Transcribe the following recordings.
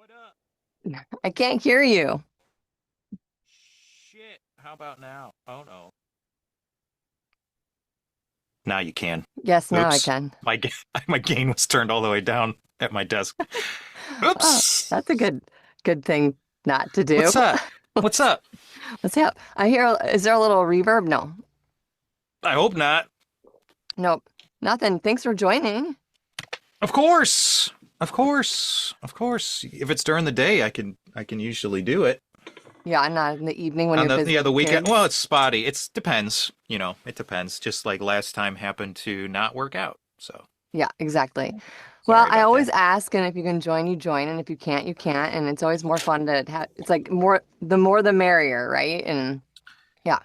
What up? I can't hear you. Shit. How about now? Oh no. Now you can. Yes, now I Oops. can. My gain was turned all the way down at my desk. Oh, Oops. that's a good thing not to do. What's up? What's Let's up? let's have. I hear. Is there a little reverb? No, I hope not. nope, nothing. Thanks for joining. Of course. Of course. Of course. If it's during the day, I can usually do it. Yeah, not in the evening when On you're busy the with weekend. Well, kids. it's spotty. It depends. It depends. Just like last time happened to not work out. So Yeah, exactly. Well, sorry I about always that. ask, and if you can join, you join, and if you can't, you can't. And it's always more fun to have. It's like more the merrier, right? And yeah.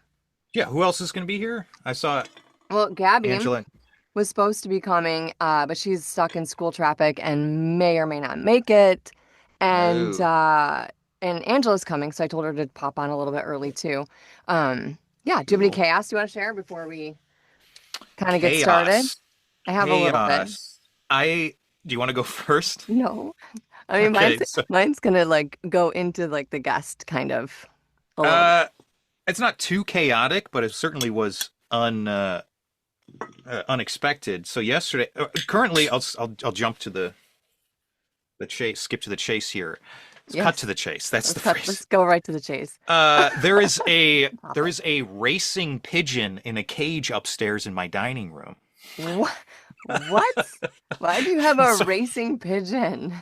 Yeah, who else is going to be here? I saw Well, Gabby Angela. was supposed to be coming, but she's stuck in school traffic and may or may not make it. And Oh, uh and Angela's coming, so I told her to pop on a little bit early too. Yeah, do you have any cool. chaos you want to share before we kind of get started? Chaos. I have a little bit. Chaos. Do you want to go first? No. I mean Okay, so mine's gonna like go into like the guest kind of a little bit. uh it's not too chaotic, but it certainly was unexpected. So yesterday, currently I'll jump to the chase, skip to the chase here. Let's cut to Yes. the chase. That's the phrase. Let's go right to the chase. There is a Pop there it. is a racing pigeon in a cage upstairs in my dining room. What? What? Why do you have a So racing pigeon?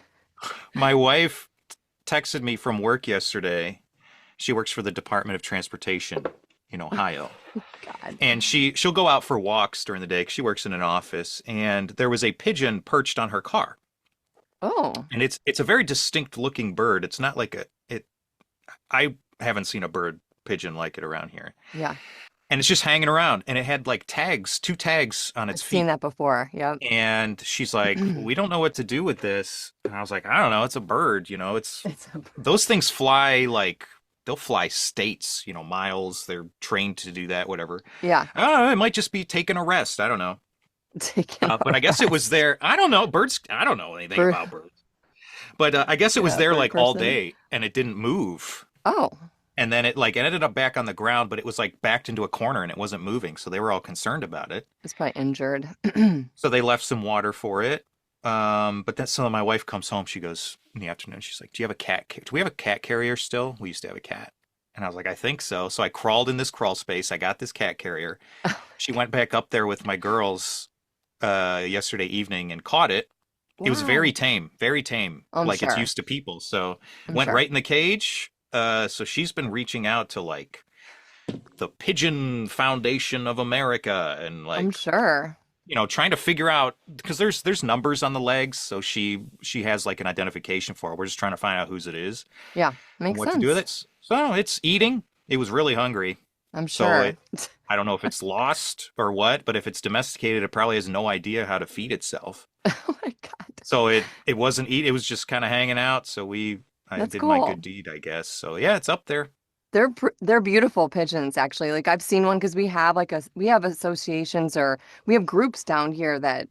my wife texted me from work yesterday. She works for the Department of Transportation in Ohio. God. And she'll go out for walks during the day 'cause she works in an office, and there was a pigeon perched on her car. Oh, And it's a very distinct looking bird. It's not like a it I haven't seen a bird pigeon like it around here. yeah. And it's just hanging around, and it had like tags, two tags on I've its seen feet. that before. Yep. And she's like, "We don't know what to do with this." And I was like, "I don't know, it's a bird, it's It's a, those things fly like they'll fly states, miles. They're trained to do that, whatever. yeah. I don't know. It might just be taking a rest. I don't know. Taking But a I guess it was rest. there. I don't know. Birds. I don't know anything Bird, about birds. But I guess it was yeah, there bird like all person. day and it didn't move. Oh, And then it ended up back on the ground, but it was like backed into a corner and it wasn't moving. So they were all concerned about it. it's probably injured. So they left some water for it. But then so my wife comes home. She goes in the afternoon. She's like, "Do you have a cat? Do we have a cat carrier still? We used to have a cat." And I was like, "I think so." So I crawled in this crawl space. I got this cat carrier. She went back up there with my girls yesterday evening and caught it. It was Wow. very tame, I'm like it's sure. used to people. So I'm went sure. right in the cage. So she's been reaching out to like the Pigeon Foundation of America and I'm like sure. trying to figure out because there's numbers on the legs, so she has like an identification for it. We're just trying to find out whose it is Yeah, and makes what to do with sense. it. So it's eating. It was really hungry. I'm So sure. I don't know if it's lost or what, but if it's domesticated, it probably has no idea how to feed itself. Oh my God. So it wasn't eat. It was just kind of hanging out. So I That's did my good cool. deed, I guess. So yeah, it's up there. They're beautiful pigeons actually. Like I've seen one because we have associations or we have groups down here that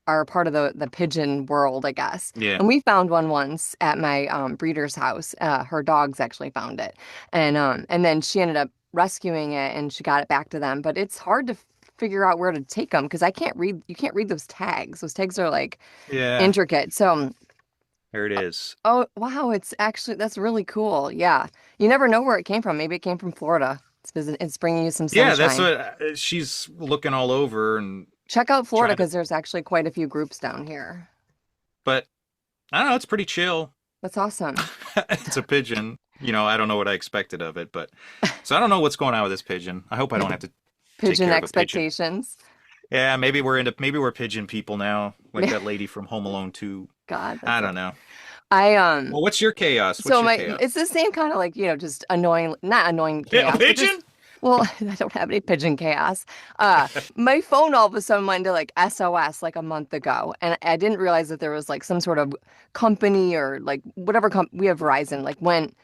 are part of the pigeon world, I guess. Yeah, And we found one once at my breeder's house. Her dogs actually found it, and then she ended up rescuing it and she got it back to them. But it's hard to figure out where to take them because I can't read. You can't read those tags. Those tags are like yeah. intricate. So, There it is. oh wow, it's actually that's really cool. Yeah, you never know where it came from. Maybe it came from Florida. It's bringing you some Yeah, that's sunshine. what she's looking all over and Check out Florida trying to. because there's actually quite a few groups down here. But I don't know. It's pretty chill. That's awesome. It's a pigeon. I don't know what I expected of it, but so I don't know what's going on with this pigeon. I hope I don't have to take Pigeon care of a pigeon. expectations. Yeah, maybe we're pigeon people now, like that lady from Home Alone 2. God, I that's it. don't know. I Well, what's your chaos? What's so your my chaos? it's the same kind of like, just annoying, not annoying A chaos, but just pigeon? well, I don't have any pigeon chaos. My phone all of a sudden went to like SOS like a month ago, and I didn't realize that there was like some sort of company or like whatever we have Verizon, like went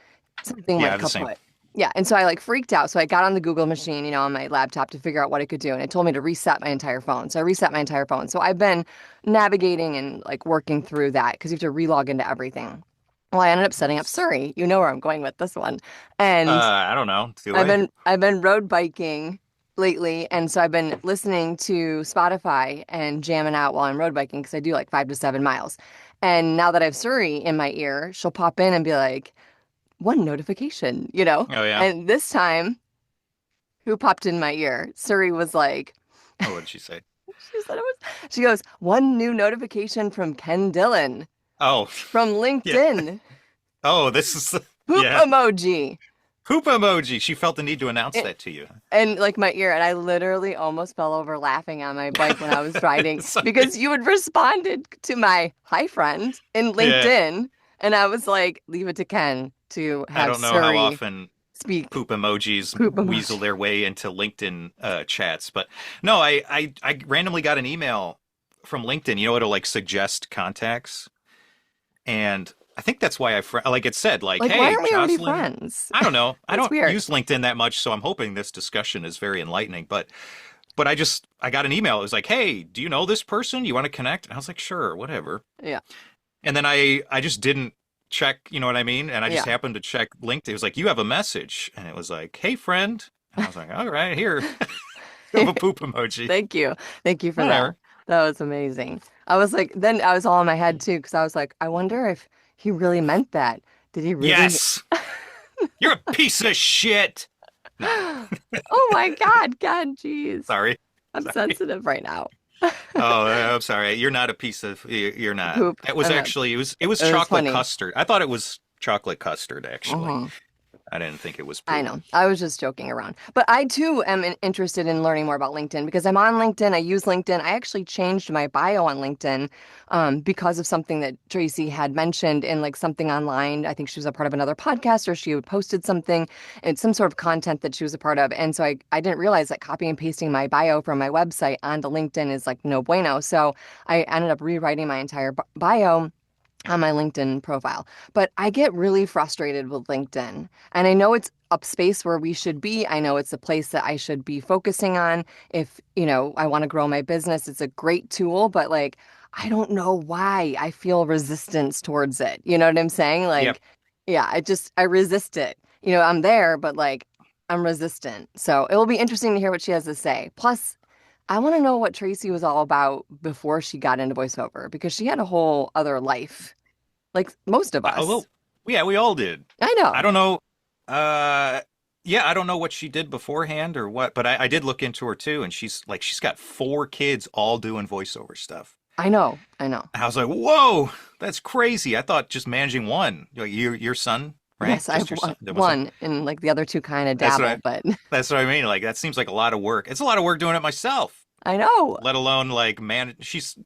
something Yeah, I went have the same. kaput. Yeah, and so I like freaked out. So I got on the Google machine, on my laptop to figure out what I could do, and it told me to reset my entire phone. So I reset my entire phone. So I've been navigating and like working through that because you have to relog into everything. Well, I ended up setting up Surrey. You know where I'm going with this one. And I don't know. Do I've I? been I've been road biking lately, and so I've been listening to Spotify and jamming out while I'm road biking because I do like 5 to 7 miles. And now that I have Surrey in my ear, she'll pop in and be like, one notification, you know? Oh yeah. And this time, who popped in my ear? Surrey was like, Oh, what did she say? she said it was, she goes, one new notification from Ken Dillon Oh, from yeah. LinkedIn. Oh, this is Poop yeah. emoji. Poop emoji. She felt the need to announce that to you. And like my ear, and I literally almost fell over laughing on my bike when I was riding Sorry. because you had responded to my hi friend in Yeah. LinkedIn, and I was like, leave it to Ken to I have don't know how Surrey often speak poop emojis poop weasel emoji. their way into LinkedIn chats, but no, I randomly got an email from LinkedIn. You know, it'll like suggest contacts, and I think that's why like it said like, Like, why hey, aren't we already Jozlyn. friends? I don't know. I That's don't weird. use LinkedIn that much, so I'm hoping this discussion is very enlightening. But I got an email. It was like, hey, do you know this person? You want to connect? And I was like, sure, whatever. Yeah, And then I just didn't check, you know what I mean? And I just yeah. happened to check LinkedIn. It was like, you have a message. And it was like, hey, friend. And I was like, all right, here. You have a poop emoji. Thank you. Thank you for that. Whatever. That was amazing. I was like, then I was all in my head too, because I was like, I wonder if he really meant that. Did he really? Yes. You're a piece of shit. No, Oh my God, God, jeez. sorry. I'm Sorry. sensitive right now. Oh, I'm sorry. You're not a piece of, you're not. Poop. It was I'm not. actually, it was It was chocolate funny. custard. I thought it was chocolate custard, actually. Mhm. I didn't think it was I poop. know. I was just joking around. But I too am interested in learning more about LinkedIn because I'm on LinkedIn. I use LinkedIn. I actually changed my bio on LinkedIn because of something that Tracy had mentioned in like something online. I think she was a part of another podcast or she had posted something and some sort of content that she was a part of. And so I didn't realize that copying and pasting my bio from my website onto LinkedIn is like no bueno. So I ended up rewriting my entire bio on my LinkedIn profile. But I get really frustrated with LinkedIn. And I know it's a space where we should be. I know it's a place that I should be focusing on if, I want to grow my business. It's a great tool, but like I don't know why I feel resistance towards it. You know what I'm saying? Yep. Like, yeah, I resist it. I'm there, but like I'm resistant. So it will be interesting to hear what she has to say. Plus, I want to know what Tracy was all about before she got into voiceover because she had a whole other life, like most of us. Well, yeah, we all did. I I know. don't know. Uh, yeah, I don't know what she did beforehand or what, but I did look into her too, and she's got 4 kids all doing voiceover stuff. I know. I know. I was like, whoa, that's crazy. I thought just managing one, your son, right? Yes, I Just have your son. That wasn't. one, and like the other two kind of That's what dabble, I. but That's what I mean. Like that seems like a lot of work. It's a lot of work doing it myself. I know. Let alone like man.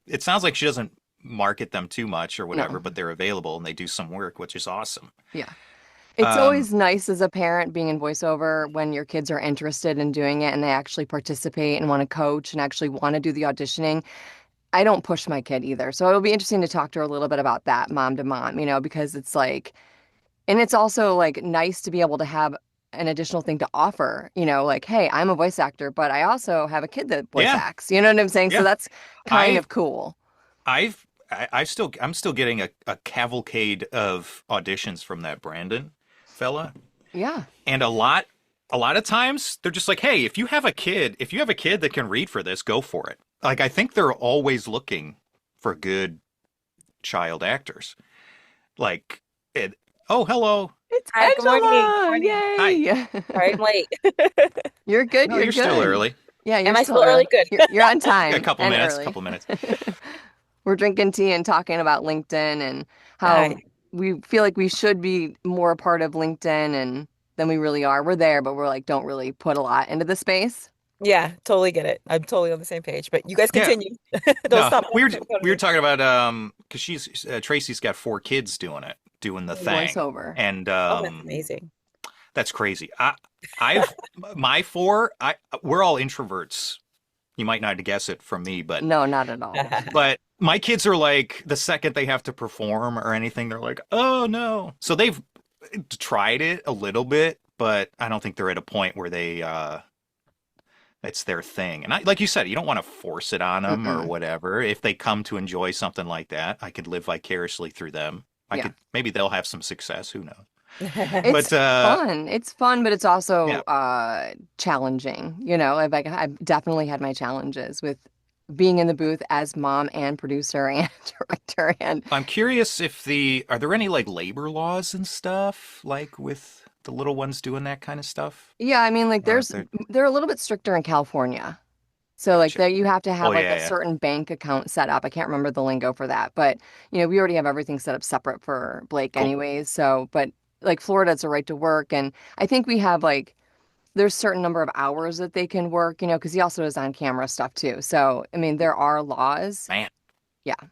It sounds like she doesn't market them too much or No. whatever, but they're available and they do some work, which is awesome. Yeah. It's Um, always nice as a parent being in voiceover when your kids are interested in doing it and they actually participate and want to coach and actually want to do the auditioning. I don't push my kid either. So it'll be interesting to talk to her a little bit about that, mom to mom, because it's like, and it's also like nice to be able to have an additional thing to offer, like, hey, I'm a voice actor, but I also have a kid that voice yeah, acts. You know what I'm saying? So yeah. that's kind I of cool. I'm still getting a cavalcade of auditions from that Brandon fella, Yeah. and a lot of times they're just like, hey, if you have a kid that can read for this, go for it. Like I think they're always looking for good child actors. Like it. Oh, hello. It's Hi, good morning. Good Angela. morning. Hi. Yay. Sorry, I'm late. You're good. No, You're you're still good. early. Yeah, you're Am I still still early? early. Good. You're on A time couple and minutes, early. couple minutes. We're drinking tea and talking about LinkedIn and how Hi. we feel like we should be more a part of LinkedIn and than we really are. We're there, but we're like don't really put a lot into the space. Yeah, totally get it. I'm totally on the same page. But you guys Yeah. continue. Don't No, stop. we were Don't stop we were me. talking about because Tracy's got 4 kids doing the thing, Voiceover. and Oh, that's amazing. that's crazy. I've my 4. We're all introverts. You might not guess it from me, but No, not at all. but my kids are like the second they have to perform or anything, they're like, oh no. So they've tried it a little bit, but I don't think they're at a point where it's their thing. And like you said, you don't want to force it on them or Mm-mm. whatever. If they come to enjoy something like that, I could live vicariously through them. I Yeah. could maybe they'll have some success. Who knows? It's But fun. It's fun, but it's also yeah, challenging. I've definitely had my challenges with being in the booth as mom and producer and director and I'm curious if are there any like labor laws and stuff like with the little ones doing that kind of stuff? yeah, I mean like Or if they're they're a little bit stricter in California. So like gotcha. there you have to Oh have like yeah, a yeah. certain bank account set up. I can't remember the lingo for that, but we already have everything set up separate for Blake Cool. anyways. So, but like Florida, it's a right to work, and I think we have like there's certain number of hours that they can work, because he also does on camera stuff too. So, I mean, there are laws. Man, Yeah, you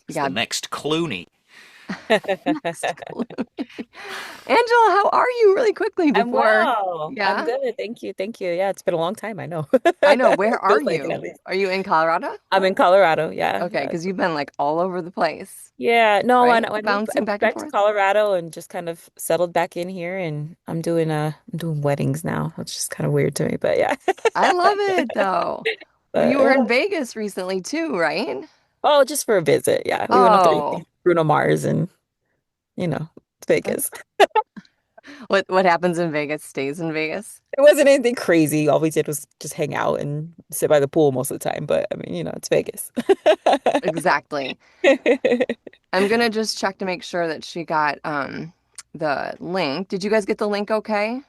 it's the got next Clooney. next clue. Angela, how are you really quickly I'm before? well. I'm Yeah, good. Thank you. Thank you. Yeah, it's been a long time, I know. I know. Where are Feels like it at you? least. Are you in Colorado? I'm in Colorado. Yeah. Okay, because you've been like all over the place, Yeah. No, right? I Bouncing moved back and back to forth. Colorado and just kind of settled back in here and I'm doing weddings now, which is kind of weird to me, but yeah. I love it though. Well, But you were in Vegas recently too, right? oh, just for a visit. Yeah. We went up there to Oh, see Bruno Mars and it's that's Vegas. what happens in Vegas stays in Vegas. It wasn't anything crazy. All we did was just hang out and sit by the pool most of the time. But I mean, it's Vegas. Exactly. I'm gonna just check to make sure that she got the link. Did you guys get the link okay?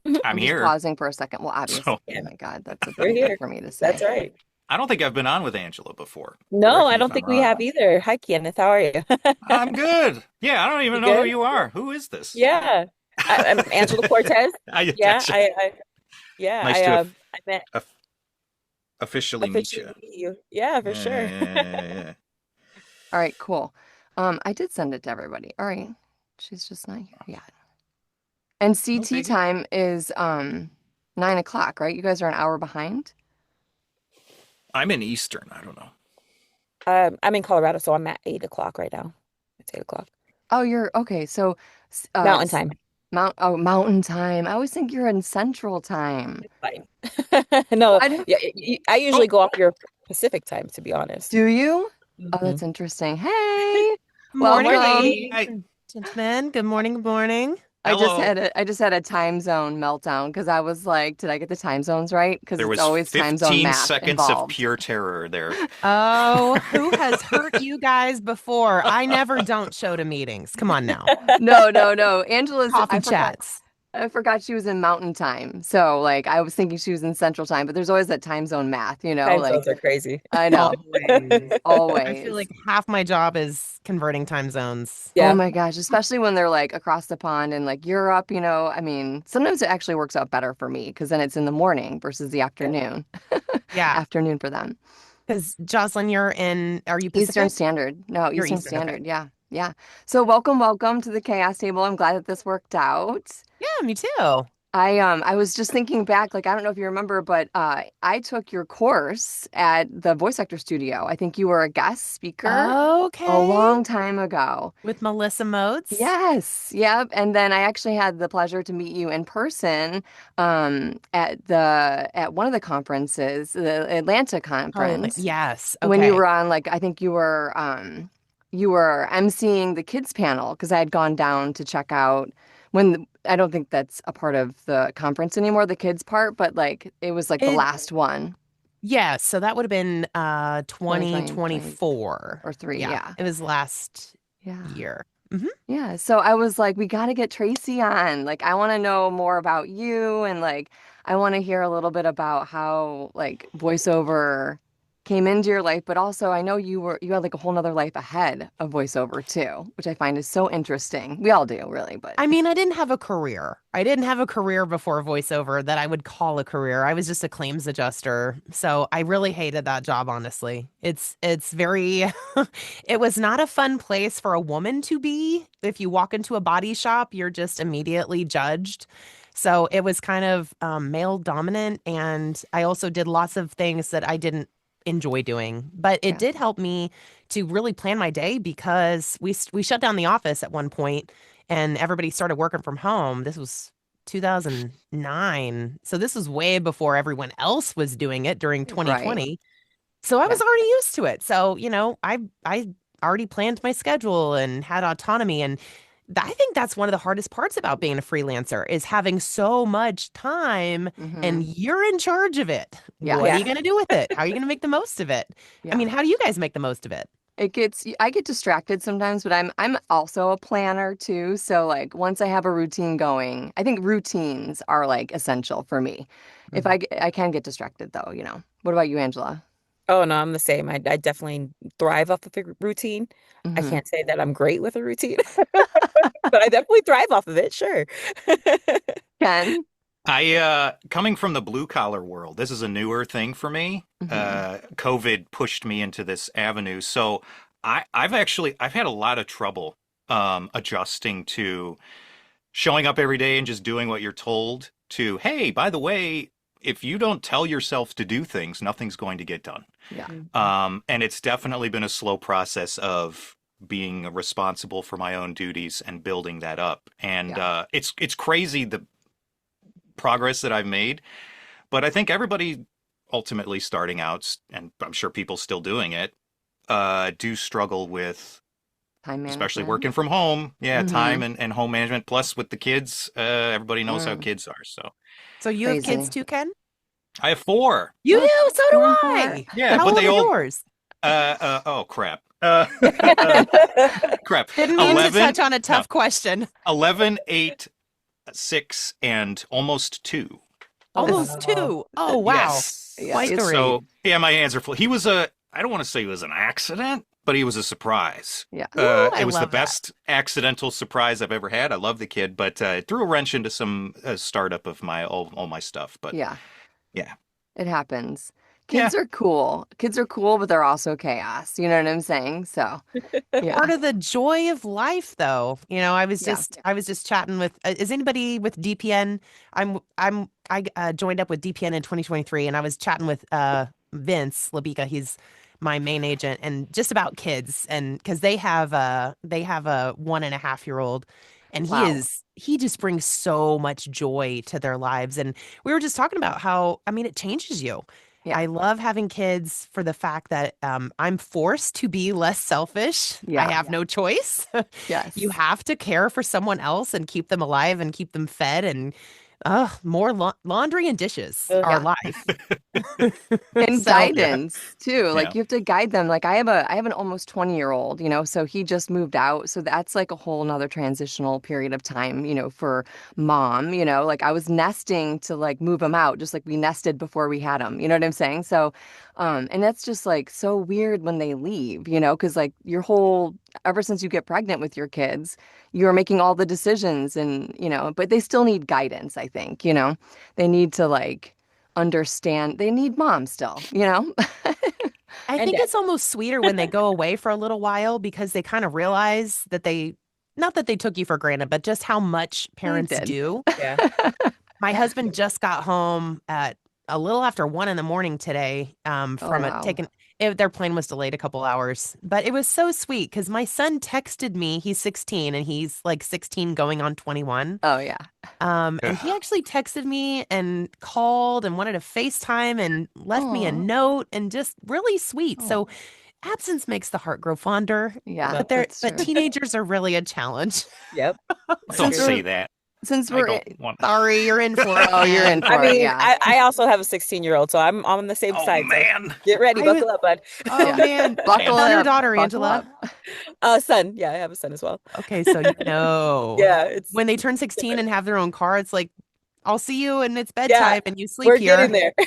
I'm I'm just here. pausing for a second. Well, obviously. So Oh Yeah, my God, that's a we're big thing here. for me to That's say. right. I don't think I've been on with Angela before. No, Correct I me if don't I'm think we wrong. have either. Hi, Kenneth. How are you? I'm good. Yeah, I don't even You know who good? you are. Who is this? Yeah. I'm Angela Cortez. I Yeah, gotcha. yeah, Nice to I met of- officially meet officially you. meet you. Yeah, for Yeah, sure. yeah, yeah, yeah. All right, cool. I did send it to everybody. All right. She's just not here yet. And No CT biggie. time is 9 o'clock, right? You guys are an hour behind. I'm in Eastern. I don't know. I'm in Colorado, so I'm at 8 o'clock right now. It's 8 o'clock. Oh, you're okay. So, Mountain time. Mountain time. I always think you're in Central time. Fine. No, Why do yeah, I Oh, usually go off your Pacific time, to be honest. do you? Oh, Hmm. that's interesting. Hey, welcome. Morning. hi. Morning, gentlemen. Good morning. Good morning. Hello. I just had a time zone meltdown because I was like, did I get the time zones right? Because There it's was always time zone 15 math seconds of involved. pure terror there. Oh, who has hurt you guys before? I never don't show to meetings. Come on now. No, no, no. Coffee chats. I forgot she was in mountain time. So like I was thinking she was in central time, but there's always that time zone math, Time like zones are crazy. I know. Always. I feel Always. like half my job is converting time zones. Oh Yeah. my gosh, especially when they're like across the pond in like Europe, I mean, sometimes it actually works out better for me because then it's in the morning versus the Yeah. afternoon. Yeah. Afternoon for them. Because Jocelyn, are you Eastern Pacific? Standard. No, You're Eastern Eastern. Okay. Standard. Yeah. Yeah. So welcome to the Chaos Table. I'm glad that this worked out. Yeah, me too. I was just thinking back, like I don't know if you remember, but I took your course at the Voice Actor Studio. I think you were a guest speaker a Okay. long time ago. With Melissa Moats. Yes, yep. And then I actually had the pleasure to meet you in person at one of the conferences, the Atlanta conference, Yes. when you Okay. were on like I think you were emceeing the kids panel because I had gone down to check out I don't think that's a part of the conference anymore, the kids part, but like it was like the It last one, Yeah, so that would have been 2020, 2024. or three, Yeah, yeah. it was last Yeah. year. Yeah. So I was like, we got to get Tracy on. Like, I want to know more about you and like I want to hear a little bit about how like voiceover came into your life, but also I know you had like a whole nother life ahead of voiceover too, which I find is so interesting. We all do, really, but I mean, I didn't have a career. I didn't have a career before voiceover that I would call a career. I was just a claims adjuster. So I really hated that job, honestly. It's very it was not a fun place for a woman to be. If you walk into a body shop, you're just immediately judged. So it was kind of male dominant, and I also did lots of things that I didn't enjoy doing. But it yeah. did help me to really plan my day because we shut down the office at one point and everybody started working from home. This was 2009. So this was way before everyone else was doing it during Right. 2020. So I Yeah. was already used to it. So, I already planned my schedule and had autonomy. And I think that's one of the hardest parts about being a freelancer is having so much time Hmm. and you're in charge of it. Yeah. What are you Yeah. going to do with it? How are you going to make the most of it? I Yeah. mean, how do you guys make the most of it? I get distracted sometimes, but I'm also a planner too. So like once I have a routine going, I think routines are like essential for me. If Mhm. I can get distracted though, you know. What about you, Angela? Oh no, I'm the same. I definitely thrive off of a routine. I Hmm. can't say that I'm great with a routine, but I definitely thrive off of it, sure. Ken? I coming from the blue collar world, this is a newer thing for me. Hmm. COVID pushed me into this avenue. So I've had a lot of trouble adjusting to showing up every day and just doing what you're told to, hey, by the way, if you don't tell yourself to do things, nothing's going to get done. Yeah. Mhm. And it's definitely been a slow process of being responsible for my own duties and building that up. And Yeah. it's crazy the progress that I've made, but I think everybody ultimately starting out, and I'm sure people still doing it, do struggle with, Time especially management. working from home. Yeah, Hmm. time and home management. Plus with the kids, everybody knows how Mm, kids are. So So you have kids crazy. too, Ken? I have four. You Look, do? So do 4 and 4. I. Yeah, How but old they are all, yours? oh crap. Crap. Didn't mean to 11, touch on a no, tough question. 11, 8, 6, and almost 2. Oh Almost wow. two. Oh, wow. Yeah, Yes. Quite the it's range. So, yeah, my hands are full. He was I don't want to say he was an accident, but he was a surprise. yeah. Ooh, I It was the love that. best accidental surprise I've ever had. I love the kid, but it threw a wrench into some startup of my all my stuff. But Yeah. yeah, It happens. yeah, Kids are cool. Kids are cool, but they're also chaos. You know what I'm saying? So, Part yeah. of the joy of life, though. Yeah. I was just chatting with, is anybody with DPN? I joined up with DPN in 2023 and I was chatting with Vince Labika. He's my main agent and just about kids. And because they have a 1.5-year-old and Wow. he just brings so much joy to their lives. And we were just talking about how, I mean, it changes you. Yeah. I love having kids for the fact that I'm forced to be less selfish. I Yeah. have no choice. You Yes. have to care for someone else and keep them alive and keep them fed and more laundry and dishes Ugh. are Yeah. life. And So, yeah, guidance too. yeah. Like you have to guide them. Like I have an almost 20-year-old, you know, so he just moved out. So that's like a whole nother transitional period of time, you know, for mom, you know, like I was nesting to like move him out, just like we nested before we had him. You know what I'm saying? So, and that's just like so weird when they leave, you know, because like your whole, ever since you get pregnant with your kids, you're making all the decisions and, you know, but they still need guidance, I think, you know, they need to like, understand they need mom still, you know? I And think dad. it's almost sweeter when they go away for a little while because they kind of realize that not that they took you for granted, but just how much They parents did. do. Yeah. My husband just got home at a little after 1 in the morning today Oh, from wow. their plane was delayed a couple hours, but it was so sweet because my son texted me. He's 16 and he's like 16 going on 21. Oh, yeah. And he Ugh. actually texted me and called and wanted to FaceTime and left me a Oh, note and just really sweet. oh, So absence makes the heart grow fonder, yeah, No. that's but true. teenagers are really a challenge. Yep. It's Don't Since true. say we're that. since I we're don't in- want. Sorry, you're in for it, oh, you're in Ken. I for it, mean, yeah. I also have a 16-year-old, so I'm on the same Oh side. So man, get ready, I was, buckle up, bud. oh Yeah. man, man. Buckle son or up, daughter, buckle Angela? up. Son. Yeah, I have a son as well. Okay, so you know. Yeah, it's When they turn 16 different. and have their own car, it's like, I'll see you and it's Yeah, bedtime and you sleep we're getting here. there.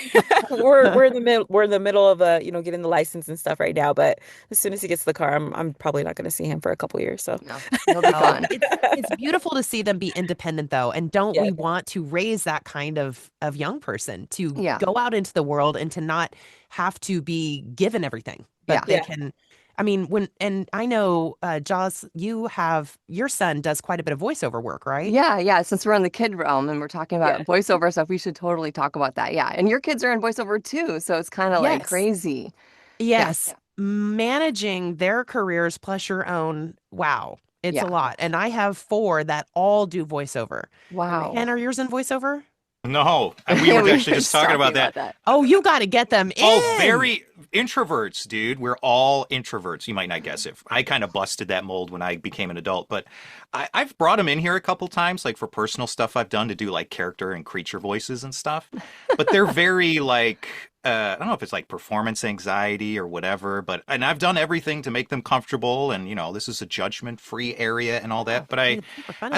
We're in the middle of getting the license and stuff right now. But as soon as he gets the car, I'm probably not going to see him for a couple years. So No, he'll be Well, gone. it's beautiful to see them be independent though. And don't yeah, we want to raise that kind of young person to Yeah, go out into the world and to not have to be given everything, yeah. but they yeah, can I mean, and I know, Joss, your son does quite a bit of voiceover work, right? Yeah, yeah. Since we're in the kid realm and we're talking yeah. about voiceover stuff, we should totally talk about that. Yeah. And your kids are in voiceover too, so it's kind of like Yes. crazy. Yeah, Yes. Managing their careers plus your own, wow, it's a yeah. lot. And I have four that all do voiceover. Mm. Wow. Ken, are yours in voiceover? No, and we were actually just talking about that. Oh, you got to get them in. Oh, very introverts, dude. We're all introverts. You might not guess it. I kind of busted that mold when I became an adult, but I've brought them in here a couple times, like for personal stuff I've done to do like character and creature voices and stuff. But they're very like, I don't know if it's like performance anxiety or whatever, and I've done everything to make them comfortable. And, this is a judgment-free area and all that. But I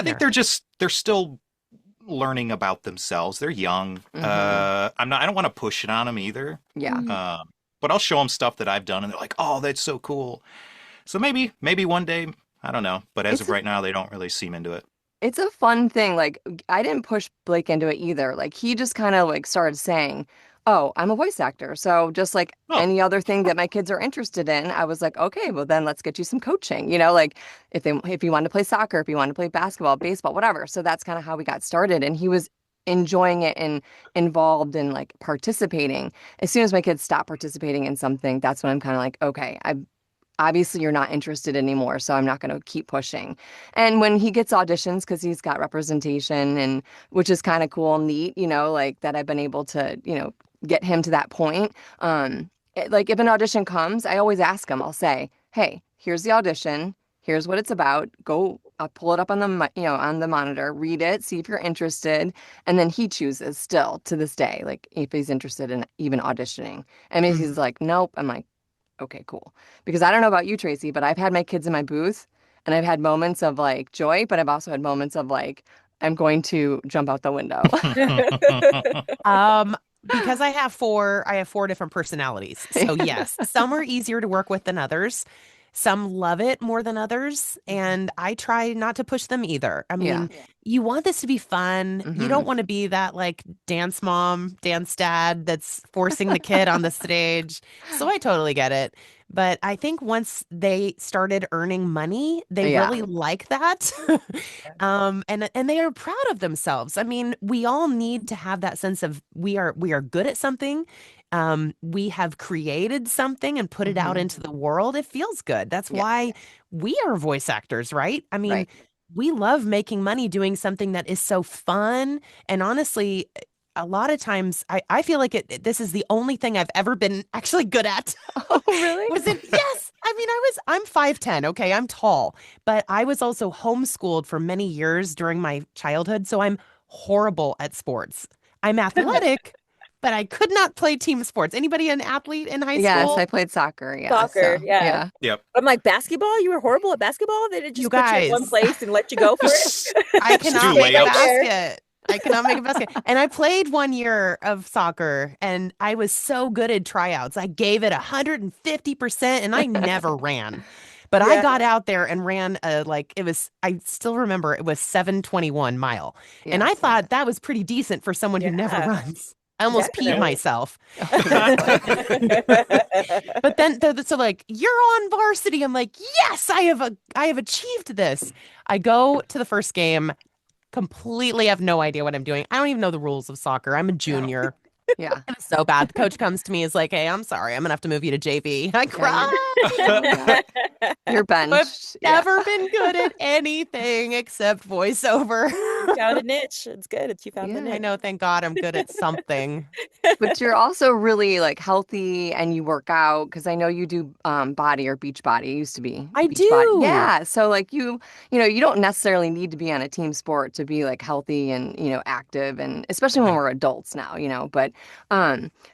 think they're still learning about themselves. They're young. I don't want to push it on them either. Yeah. But I'll show them stuff that I've done and they're like, oh, that's so cool. So maybe one day, I don't know. But as of right now, they don't really seem into it. It's a fun thing. Like, I didn't push Blake into it either. Like, he just kind of like started saying, oh, I'm a voice actor. So just like any other thing that my kids are interested in, I was like, okay, well then let's get you some coaching. Like if you want to play soccer, if you want to play basketball, baseball, whatever. So that's kind of how we got started. And he was enjoying it and involved in like participating. As soon as my kids stop participating in something, that's when I'm kind of like, okay, obviously you're not interested anymore, so I'm not going to keep pushing. And when he gets auditions, because he's got representation, and which is kind of cool and neat, like that I've been able to, get him to that point. Like if an audition comes, I always ask him, I'll say, hey, here's the audition. Here's what it's about. Go pull it up on the monitor, read it, see if you're interested. And then he chooses still to this day, like if he's interested in even auditioning. And if he's like, nope, I'm like, okay, cool. Because I don't know about you, Tracy, but I've had my kids in my booth and I've had moments of like joy, but I've also had moments of like, I'm going to jump out the window. Because I have four different personalities. So yes, some are easier to work with than others. Some love it more than others. And I try not to push them either. I mean, you want this to be fun. You don't want to be that like dance mom, dance dad that's forcing the kid on the stage. So I totally get it. But I think once they started earning money, they really like that. And they are proud of themselves. I mean, we all need to have that sense of we are good at something. We have created something and put it out into the world. It feels good. That's why we are voice actors, right? I mean, we love making money doing something that is so fun. And honestly, a lot of times I feel like this is the only thing I've ever been actually good at. Oh, really? Yes. I mean, I'm 5'10". Okay. I'm tall, but I was also homeschooled for many years during my childhood. So I'm horrible at sports. I'm athletic, but I could not play team sports. Anybody an athlete in high school? Yes, I played soccer. Yeah. Soccer, so, yeah. Yep. I'm like, basketball? You were horrible at basketball? They did just put you in one place and let you go for it? I cannot make a basket. I cannot make a basket. And I played 1 year of soccer and I was so good at tryouts. I gave it 150% and I never ran. But I got out there and ran I still remember it was 7:21 mile. And I thought that was pretty decent for someone who never runs. I almost peed myself. But then so like, you're on varsity. I'm like, yes, I have achieved this. I go to the first game, completely have no idea what I'm doing. I don't even know the rules of soccer. I'm a junior. Yeah. It was so bad. The coach comes to me, is like, hey, I'm sorry. I'm going to have to move you to JV. I cried. You're benched. I've never been good at anything except voiceover. You found a niche. It's good. You found the niche. I know. Thank God I'm good at something. But you're also really like healthy and you work out because I know you do body or beach body. It used to be. I beach do. Body. Yeah. So like you don't necessarily need to be on a team sport to be like healthy and, active, and especially when we're adults now, but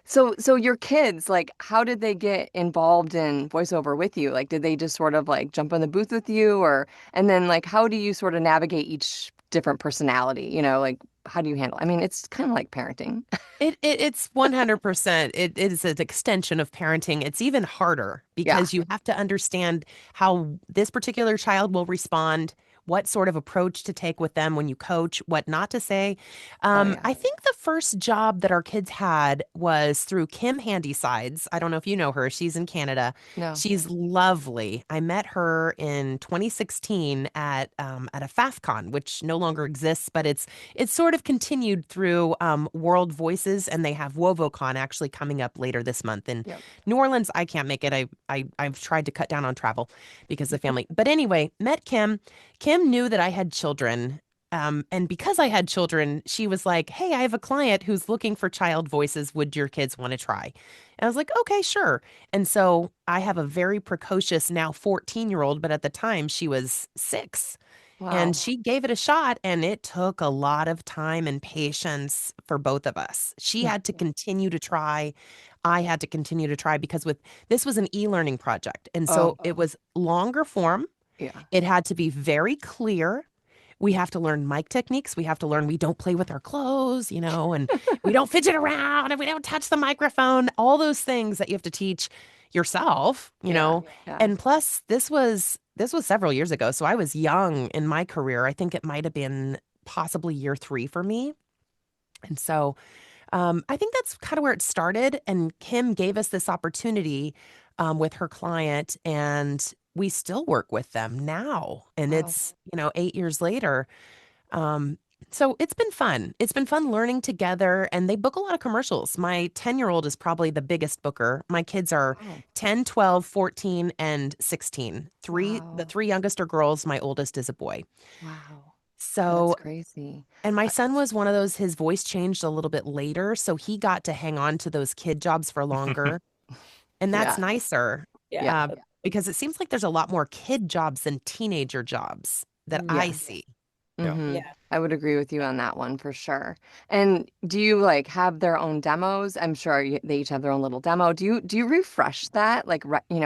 so your kids, like, how did they get involved in voiceover with you? Like, did they just sort of like jump in the booth with you, and then like, how do you sort of navigate each different personality? Like, how do you handle? I mean, it's kind of like parenting. It's 100%. It is an extension of parenting. It's even harder because you have to understand how this particular child will respond, what sort of approach to take with them when you coach, what not to say. I think the first job that our kids had was through Kim Handysides. I don't know if you know her. She's in Canada. No. She's lovely. I met her in 2016 at a FAFCon, which no longer exists, but it's sort of continued through World Voices, and they have WovoCon actually coming up later this month in New Orleans. I can't make it. I've tried to cut down on travel because of family. But anyway, met Kim. Kim knew that I had children And because I had children, she was like, "Hey, I have a client who's looking for child voices. Would your kids want to try?" And I was like, "Okay, sure." And so I have a very precocious now 14-year-old, but at the time she was 6. And Wow. she gave it a shot, and it took a lot of time and patience for both of us. She Yeah. had to continue to try. I had to continue to try because with this was an e-learning project. And Oh, so it was longer form. yeah. It had to be very clear. We have to learn mic techniques. We have to learn we don't play with our clothes, and we don't fidget around and we don't touch the microphone, all those things that you have to teach yourself, Yeah. Yeah. And plus this was several years ago, so I was young in my career. I think it might have been possibly year 3 for me. And so I think that's kind of where it started. And Kim gave us this opportunity with her client, and we still work with them now. And Wow. it's, 8 years later. Um, so it's been fun. It's been fun learning together, and they book a lot of commercials. My 10-year-old is probably the biggest booker. My kids are Wow. 10, 12, 14, and 16. The Wow. 3 youngest are girls. My oldest is a boy. Wow. That's So crazy. and my I- son was one of those, his voice changed a little bit later, so he got to hang on to those kid jobs for longer. And that's Yeah. nicer Yeah. Yeah. uh, because it seems like there's a lot more kid jobs than teenager jobs that I Yeah. see. Yeah. Yeah. I would agree with you on that one for sure. And do you like have their own demos? I'm sure they each have their own little demo. Do you refresh that like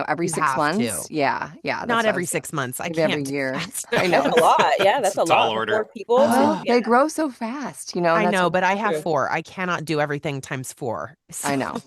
every You six have to. months? Yeah. Yeah, Not that's what I every was six months. I maybe every can't do year. that. I That's know. a lot. Yeah, It's that's a a tall lot for four order. people. Well, Yeah, they grow so fast, I that's know, what but I have true. 4. I cannot do everything times 4. So I know.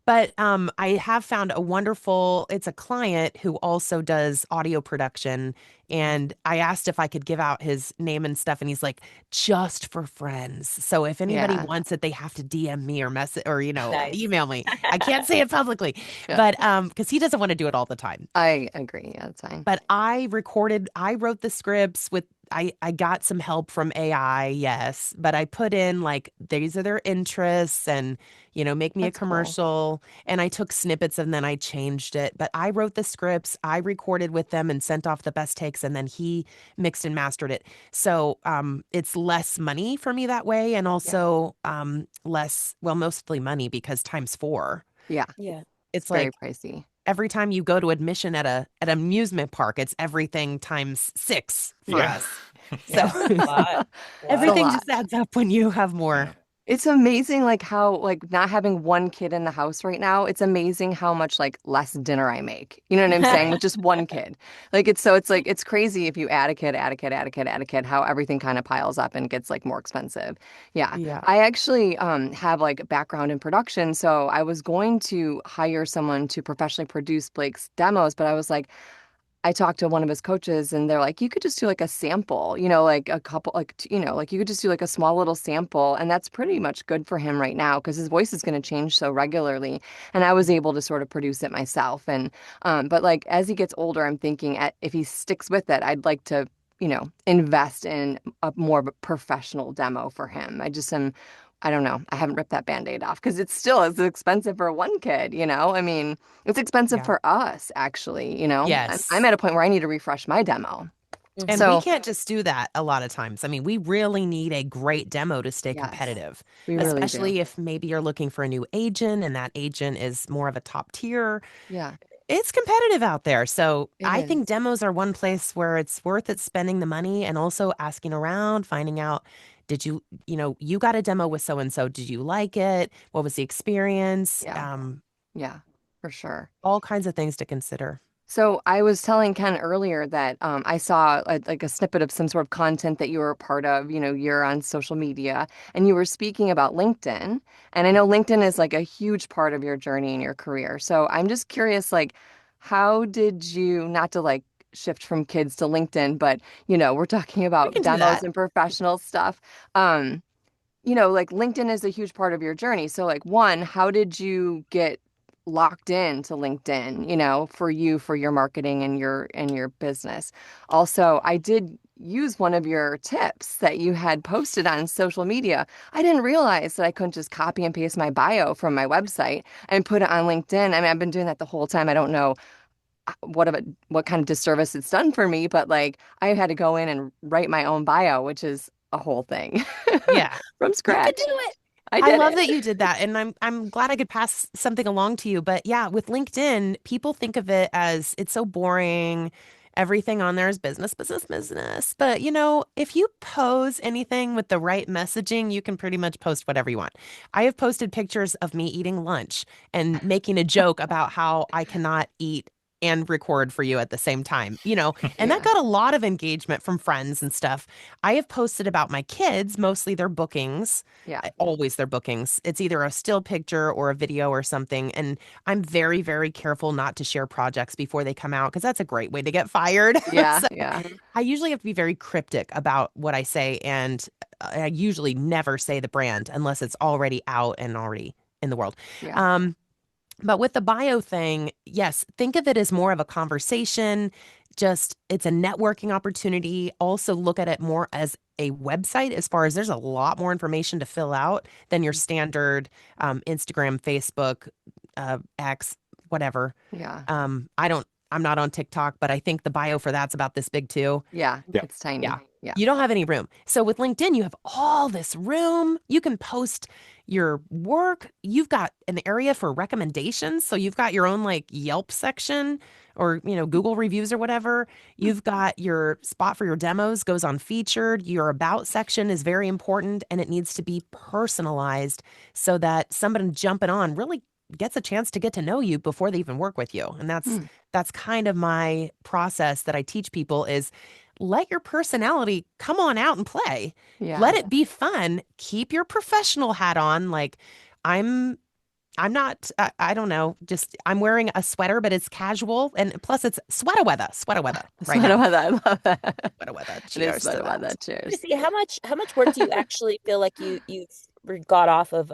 but I have found it's a client who also does audio production. And I asked if I could give out his name and stuff, and he's like, just for friends. So if anybody Yeah. wants it, they have to DM me or message or, Nice. email me. I can't say it publicly, Yeah. but because he doesn't want to do it all the time. I agree. Yeah, that's fine. But I wrote the scripts I got some help from AI, yes, but I put in like these are their interests and, make me a That's cool. commercial. And I took snippets and then I changed it. But I wrote the scripts, I recorded with them and sent off the best takes, and then he mixed and mastered it. So it's less money for me that way, and Yeah. also mostly money because times 4. Yeah. Yeah. It's It's very like pricey. every time you go to admission at an amusement park, it's everything times 6 for Yeah. us. So Yeah. A lot. A It's a lot. everything lot. just adds up when you have more. Yeah. It's amazing like how like not having one kid in the house right now, it's amazing how much like less dinner I make. You know what I'm saying? With just one kid. Like it's like it's crazy if you add a kid, add a kid, add a kid, add a kid, how everything kind of piles up and gets like more expensive. Yeah. Yeah. I actually have like background in production, so I was going to hire someone to professionally produce Blake's demos, but I was like I talked to one of his coaches and they're like, you could just do like a sample, like a couple, like, like you could just do like a small little sample. And that's pretty much good for him right now because his voice is going to change so regularly. And I was able to sort of produce it myself. But like as he gets older, I'm thinking if he sticks with it, I'd like to, invest in a more of a professional demo for him. I don't know. I haven't ripped that Band-Aid off because it's still as expensive for one kid. I mean, it's expensive Yeah. for us, actually. I'm Yes. at a point where I need to refresh my demo. And we Mhm. So, can't just do that a lot of times. I mean, we really need a great demo to stay yes, competitive, we really do. especially if maybe you're looking for a new agent and that agent is more of a top tier. Yeah, It's competitive out there. So it I think is. demos are one place where it's worth it spending the money and also asking around, finding out, you got a demo with so and so. Did you like it? What was the experience? Yeah, yeah, for sure. All kinds of things to consider. So I was telling Ken earlier that I saw like a snippet of some sort of content that you were a part of. You're on social media and you were speaking about LinkedIn. And I know LinkedIn is like a huge part of your journey and your career. So I'm just curious, like, how did you, not to like shift from kids to LinkedIn, but we're talking We about can do demos that. and professional stuff. Like LinkedIn is a huge part of your journey. So like one, how did you get locked in to LinkedIn, for your marketing and your business? Also, I did use one of your tips that you had posted on social media. I didn't realize that I couldn't just copy and paste my bio from my website and put it on LinkedIn. I mean, I've been doing that the whole time. I don't know what kind of disservice it's done for me, but like I had to go in and write my own bio, which is a whole thing Yeah. from You could scratch. do it. I I did love it. that you did that, and I'm glad I could pass something along to you. But yeah, with LinkedIn, people think of it as it's so boring. Everything on there is business, business, business. But if you pose anything with the right messaging, you can pretty much post whatever you want. I have posted pictures of me eating lunch and making a joke about how I cannot eat and record for you at the same time, and that Yeah. got a lot of engagement from friends and stuff. I have posted about my kids, mostly their bookings, Yeah. always their bookings. It's either a still picture or a video or something. And I'm very, very careful not to share projects before they come out because that's a great way to get fired. Yeah. So Yeah. I usually have to be very cryptic about what I say. And I usually never say the brand unless it's already out and already in the world. Yeah. Um, but with the bio thing, yes, think of it as more of a conversation. Just it's a networking opportunity. Also look at it more as a website as far as there's a lot more information to fill out than your standard Instagram, Facebook, X, whatever. Yeah. I'm not on TikTok, but I think the bio for that's about this big too. Yeah. Yeah. It's tiny. Yeah. Yeah. You don't have any room. So with LinkedIn, you have all this room. You can post your work. You've got an area for recommendations. So you've got your own like Yelp section or, Google reviews or whatever. You've got your spot for your demos goes on featured. Your about section is very important and it needs to be personalized so that somebody jumping on really gets a chance to get to know you before they even work with you. And Hmm. that's kind of my process that I teach people is let your personality come on out and play. Yeah. Let it be fun. Keep your professional hat on. Like I'm I'm not I don't know, just I'm wearing a sweater but it's casual and plus it's sweater weather right Sweater now. weather. I love that. Sweater weather. It is Cheers to sweater that. weather. Cheers. Tracy, how much work do you actually feel like you've got off of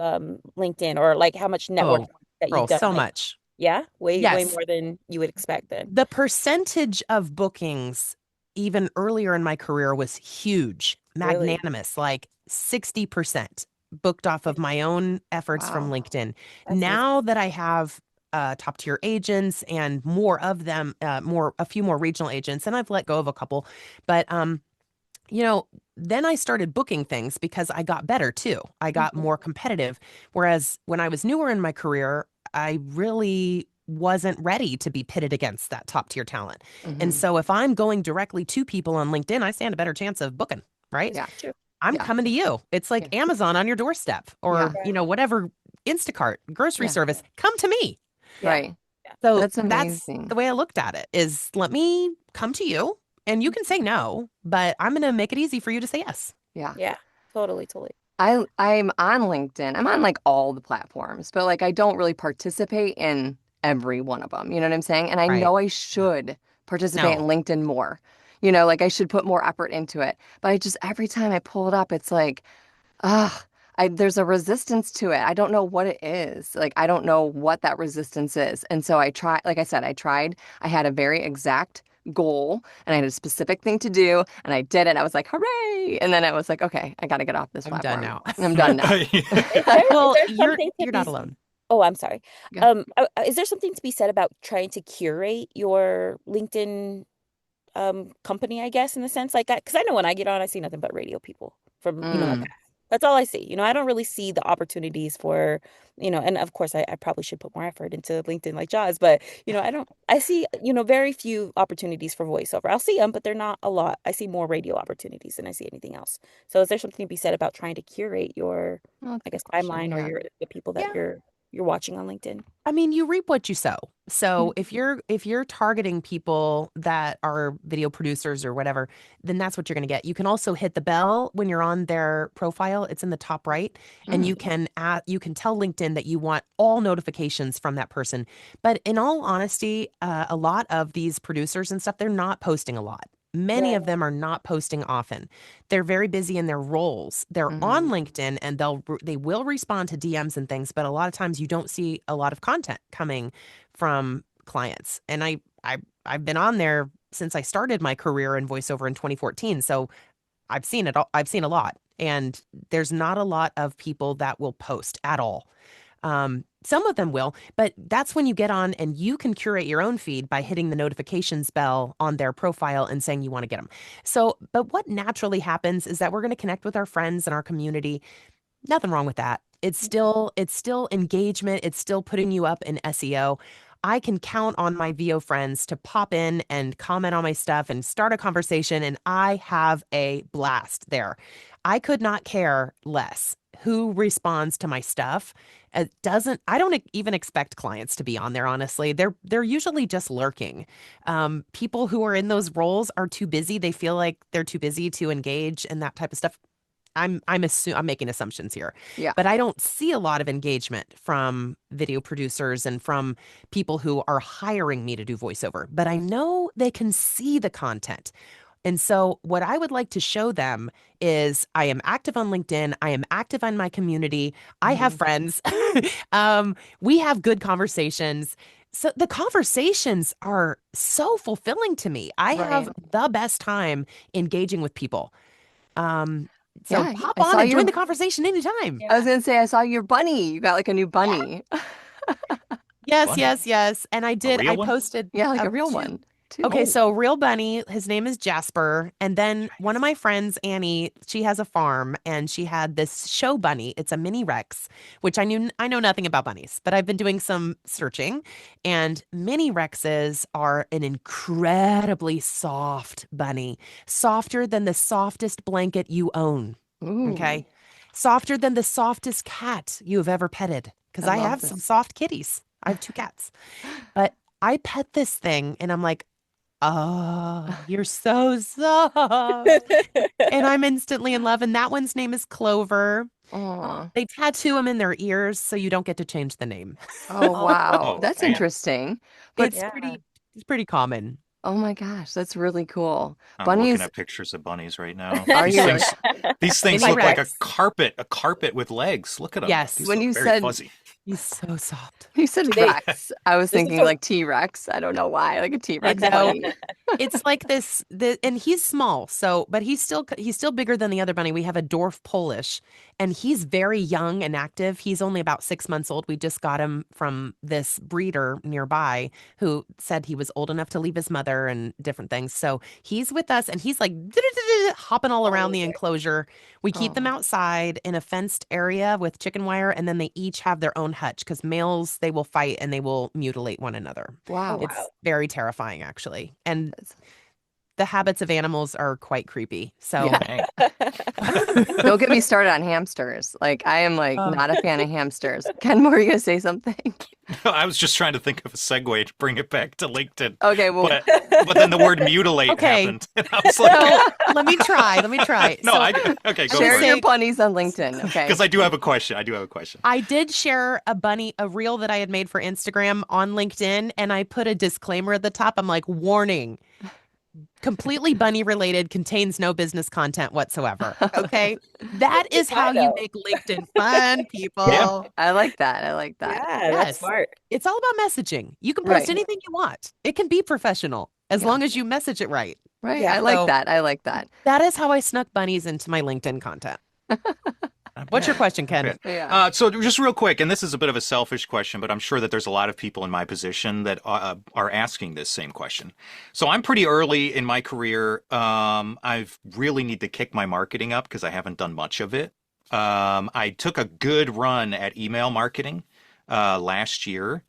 LinkedIn, or like how much networking Oh, that you've girl, done? so Like, much. yeah, way Yes. more than you would expect then. The percentage of bookings even earlier in my career was huge, Really? magnanimous, like 60% booked off of my own efforts from Wow. LinkedIn. That's insane. Now that I have top tier agents and more of them, a few more regional agents, and I've let go of a couple, but you know, then I started booking things because I got better too. I got Mhm. more competitive. Whereas when I was newer in my career, I really wasn't ready to be pitted against that top tier talent. And Hmm. so if I'm going directly to people on LinkedIn, I stand a better chance of booking, right? Yeah. True. I'm Yeah. coming to you. It's like Yeah. Amazon on your doorstep or, Yeah. Right. whatever, Instacart, grocery Yeah. service, come to me. Yeah. Right. Yeah. So That's that's amazing. the way I looked at it is let me come to you and you can say no, but I'm going to make it easy for you to say yes. Yeah. Yeah. Totally, totally. I'm on LinkedIn. I'm on like all the platforms, but like I don't really participate in every one of them. You know what I'm saying? And I Right. know I should participate in No. LinkedIn more. Like I should put more effort into it. But I just every time I pull it up, it's like, ah, there's a resistance to it. I don't know what it is. Like I don't know what that resistance is. And so I try, like I said, I tried. I had a very exact goal and I had a specific thing to do and I did it. I was like, hooray. And then I was like, okay, I got to get off this I'm done platform. now. I'm done now. Is there is Well, there you're something to you're be not alone. Oh, I'm sorry. Yeah. Is there something to be said about trying to curate your LinkedIn company, I guess, in the sense like because I know when I get on, I see nothing but radio people from, my Mm, past. That's all I see. I don't really see the opportunities for, and of course I probably should put more effort into LinkedIn like Jaws, but I see, very few opportunities for voiceover. I'll see them, but they're not a lot. I see more radio opportunities than I see anything else. So is there something to be said about trying to curate your, well, that's I a good guess, question. timeline or Yeah. the people that Yeah. you're watching on LinkedIn? I mean, you reap what you sow. So Mhm. if you're targeting people that are video producers or whatever, then that's what you're going to get. You can also hit the bell when you're on their profile. It's in the top right, and Mm, you can tell LinkedIn that you want all notifications from that person. But in all honesty, a lot of these producers and stuff, they're not posting a lot. Many Right. of them are not posting often. They're very busy in their roles. They're on mhm. LinkedIn and they will respond to DMs and things, but a lot of times you don't see a lot of content coming from clients. And I've been on there since I started my career in voiceover in 2014. So I've seen it all. I've seen a lot. And there's not a lot of people that will post at all. Some of them will, but that's when you get on and you can curate your own feed by hitting the notifications bell on their profile and saying you want to get them. So, but what naturally happens is that we're going to connect with our friends and our community. Nothing wrong with that. It's still engagement. It's still putting you up in SEO. I can count on my VO friends to pop in and comment on my stuff and start a conversation, and I have a blast there. I could not care less who responds to my stuff. It doesn't, I don't even expect clients to be on there, honestly. They're usually just lurking. People who are in those roles are too busy. They feel like they're too busy to engage and that type of stuff. I'm making assumptions here, Yeah. but I don't see a lot of engagement from video producers and from people who are hiring me to do voiceover, but I know they can see the content. And so what I would like to show them is I am active on LinkedIn. I am active on my community. I have friends. We have good conversations. So the conversations are so fulfilling to me. I have Right. the best time engaging with people. So Yeah, pop I on saw and join your, the conversation anytime. I was gonna say I saw your bunny. You got like a new bunny. Yes, Bunny. yes, yes. And I A did. real I one? posted Yeah, like a up real two. one too. Okay, Oh, so real bunny, his name is Jasper. And then one of my friends, Annie, she has a farm and she had this show bunny. It's a mini Rex, which I know nothing about bunnies, but I've been doing some searching. And mini Rexes are an incredibly soft bunny, softer than the softest blanket you own. Ooh, Okay. Softer than the softest cat you have ever petted. Because I I love have some this. soft kitties. I have two cats. But I pet this thing and I'm like, oh, you're so soft. And I'm instantly in love. And that one's name is Clover. Oh, They tattoo them in their ears so you don't get to change the name. oh wow, oh, that's man. interesting. But It's Yeah. pretty common. oh my gosh, that's really cool. I'm looking Bunnies, at pictures of bunnies right now. are These you really? things, these things Mini look like Rex. a carpet with legs. Look at them. Yes. These When look you very said fuzzy. He's so soft. you said They Rex, I was this is thinking a like T-Rex. I don't know why, like a I T-Rex know. bunny. It's like and he's small, so, but he's still bigger than the other bunny. We have a dwarf Polish, and he's very young and active. He's only about 6 months old. We just got him from this breeder nearby who said he was old enough to leave his mother and different things. So he's with us, and he's like hopping all around the amazing. enclosure. We keep them Oh, outside in a fenced area with chicken wire, and then they each have their own hutch because males, they will fight and they will mutilate one another. Oh wow. wow. It's very terrifying, actually. And That's- the habits of animals are quite creepy. So, Yeah. Dang. Don't get me started on hamsters. Like I am like uh, not a fan of hamsters. Ken, were you gonna say something? I was just trying to think of a segue to bring it back to LinkedIn, Okay, well, but then the word mutilate Okay. happened, and I was like, so let me try. Let me try. no, So okay, go share for your it. say- bunnies on LinkedIn. Okay. Because I do have a question. I do have a question. I did share a reel that I had made for Instagram on LinkedIn, and I put a disclaimer at the top. I'm like, warning, completely bunny related, contains no business content whatsoever. Okay. That Good is try, how you though. make LinkedIn fun, people. Yeah. I like that. I like that. Yeah, that's Yes. smart. It's all about messaging. You can post Right. anything you want. It can be professional as Yeah. long as you message it right. Right. Yeah. I like So that. I like that. that is how I snuck bunnies into my LinkedIn content. Not What's your bad. question, Not Ken? bad. Yeah. So just real quick, and this is a bit of a selfish question, but I'm sure that there's a lot of people in my position that are asking this same question. So I'm pretty early in my career. I've really need to kick my marketing up because I haven't done much of it. I took a good run at email marketing last year,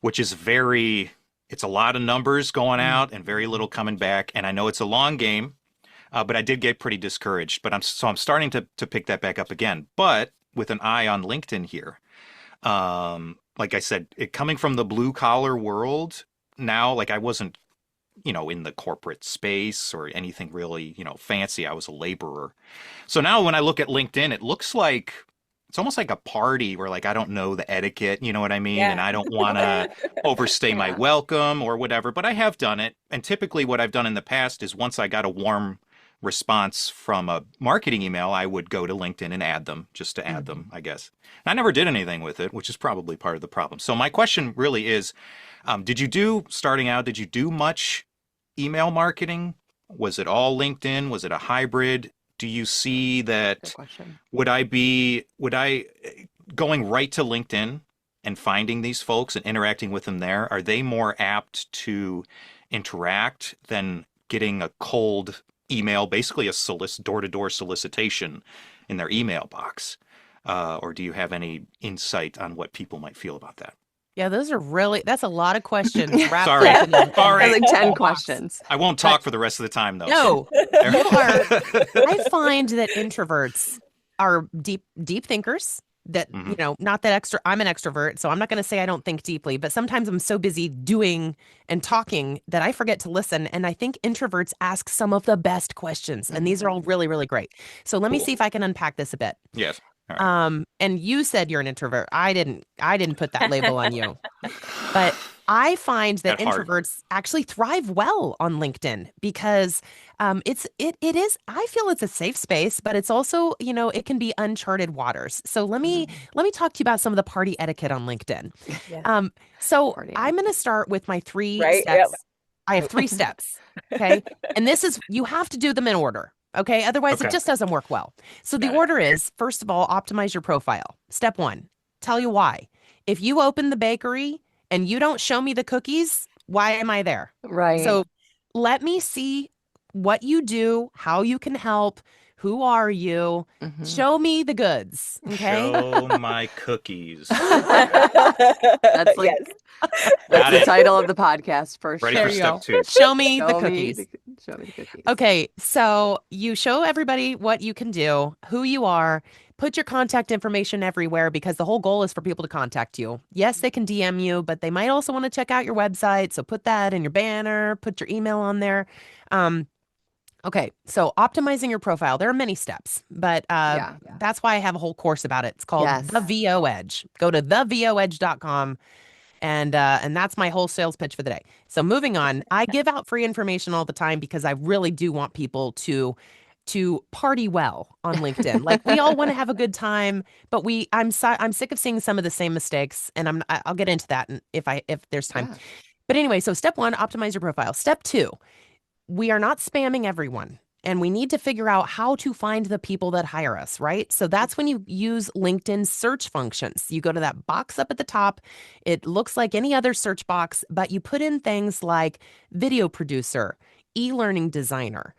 which is it's a lot of numbers going out and very little coming back. And I know it's a long game. But I did get pretty discouraged. But I'm starting to pick that back up again. But with an eye on LinkedIn here, like I said, it coming from the blue collar world now, like I wasn't, in the corporate space or anything really, fancy. I was a laborer. So now when I look at LinkedIn, it looks like it's almost like a party where like I don't know the etiquette, you know what I mean? And Yeah. I don't want to overstay my Yeah. welcome or whatever. But I have done it. And typically what I've done in the past is once I got a warm response from a marketing email, I would go to LinkedIn and add them just to add them, I guess. And I never did anything with it, which is probably part of the problem. So my question really is, starting out, did you do much email marketing? Was it all LinkedIn? Was it a hybrid? Do you see Good that, question. would I going right to LinkedIn and finding these folks and interacting with them there, are they more apt to interact than getting a cold email, basically a door-to-door solicitation in their email box? Or do you have any insight on what people might feel about that? Yeah, that's a lot of questions wrapped Sorry. up in a- Sorry. That's like 10 box. questions. I won't talk for the rest of the time, though. No, I find that introverts are deep thinkers. That, not that extra. I'm an extrovert, so I'm not going to say I don't think deeply, but sometimes I'm so busy doing and talking that I forget to listen. And I think introverts ask some of the best questions, and these are all really, really great. So let me see if I can unpack this a bit. Yes. All right. And you said you're an introvert. I didn't put that label on you. But I find that introverts actually thrive well on LinkedIn because it is, I feel it's a safe space, but it's also, it can be uncharted waters. So let me talk to you about some of the party etiquette on LinkedIn. Yeah. So Party I'm going to start with my 3 Right, steps. yep. I have 3 steps. Okay. And you have to do them in order. Okay. Otherwise, it just doesn't work well. So the order is, first of all, optimize your profile. Step 1, tell you why. If you open the bakery and you don't show me the cookies, why am I there? Right. So let me see what you do, how you can help. Who are you? Show me the goods. Okay. Show my cookies. That's like that's the title of the podcast for sure. Ready for step 2. Show me the cookies. Show me the cookies. Okay, so you show everybody what you can do, who you are, put your contact information everywhere because the whole goal is for people to contact you. Yes, they can DM you, but they might also want to check out your website. So put that in your banner, put your email on there. Okay, so optimizing your profile. There are many steps, but that's why I have a whole course about it. It's called The VO Edge. Go to thevoedge.com. And that's my whole sales pitch for the day. So moving on, I give out free information all the time because I really do want people to party well on LinkedIn. Like we all want to have a good time, but I'm sick of seeing some of the same mistakes, and I'll get into that if there's time. Yeah. But anyway, so step 1, optimize your profile. Step 2, we are not spamming everyone. And we need to figure out how to find the people that hire us, right? So that's when you use LinkedIn search functions. You go to that box up at the top. It looks like any other search box, but you put in things like video producer, e-learning designer,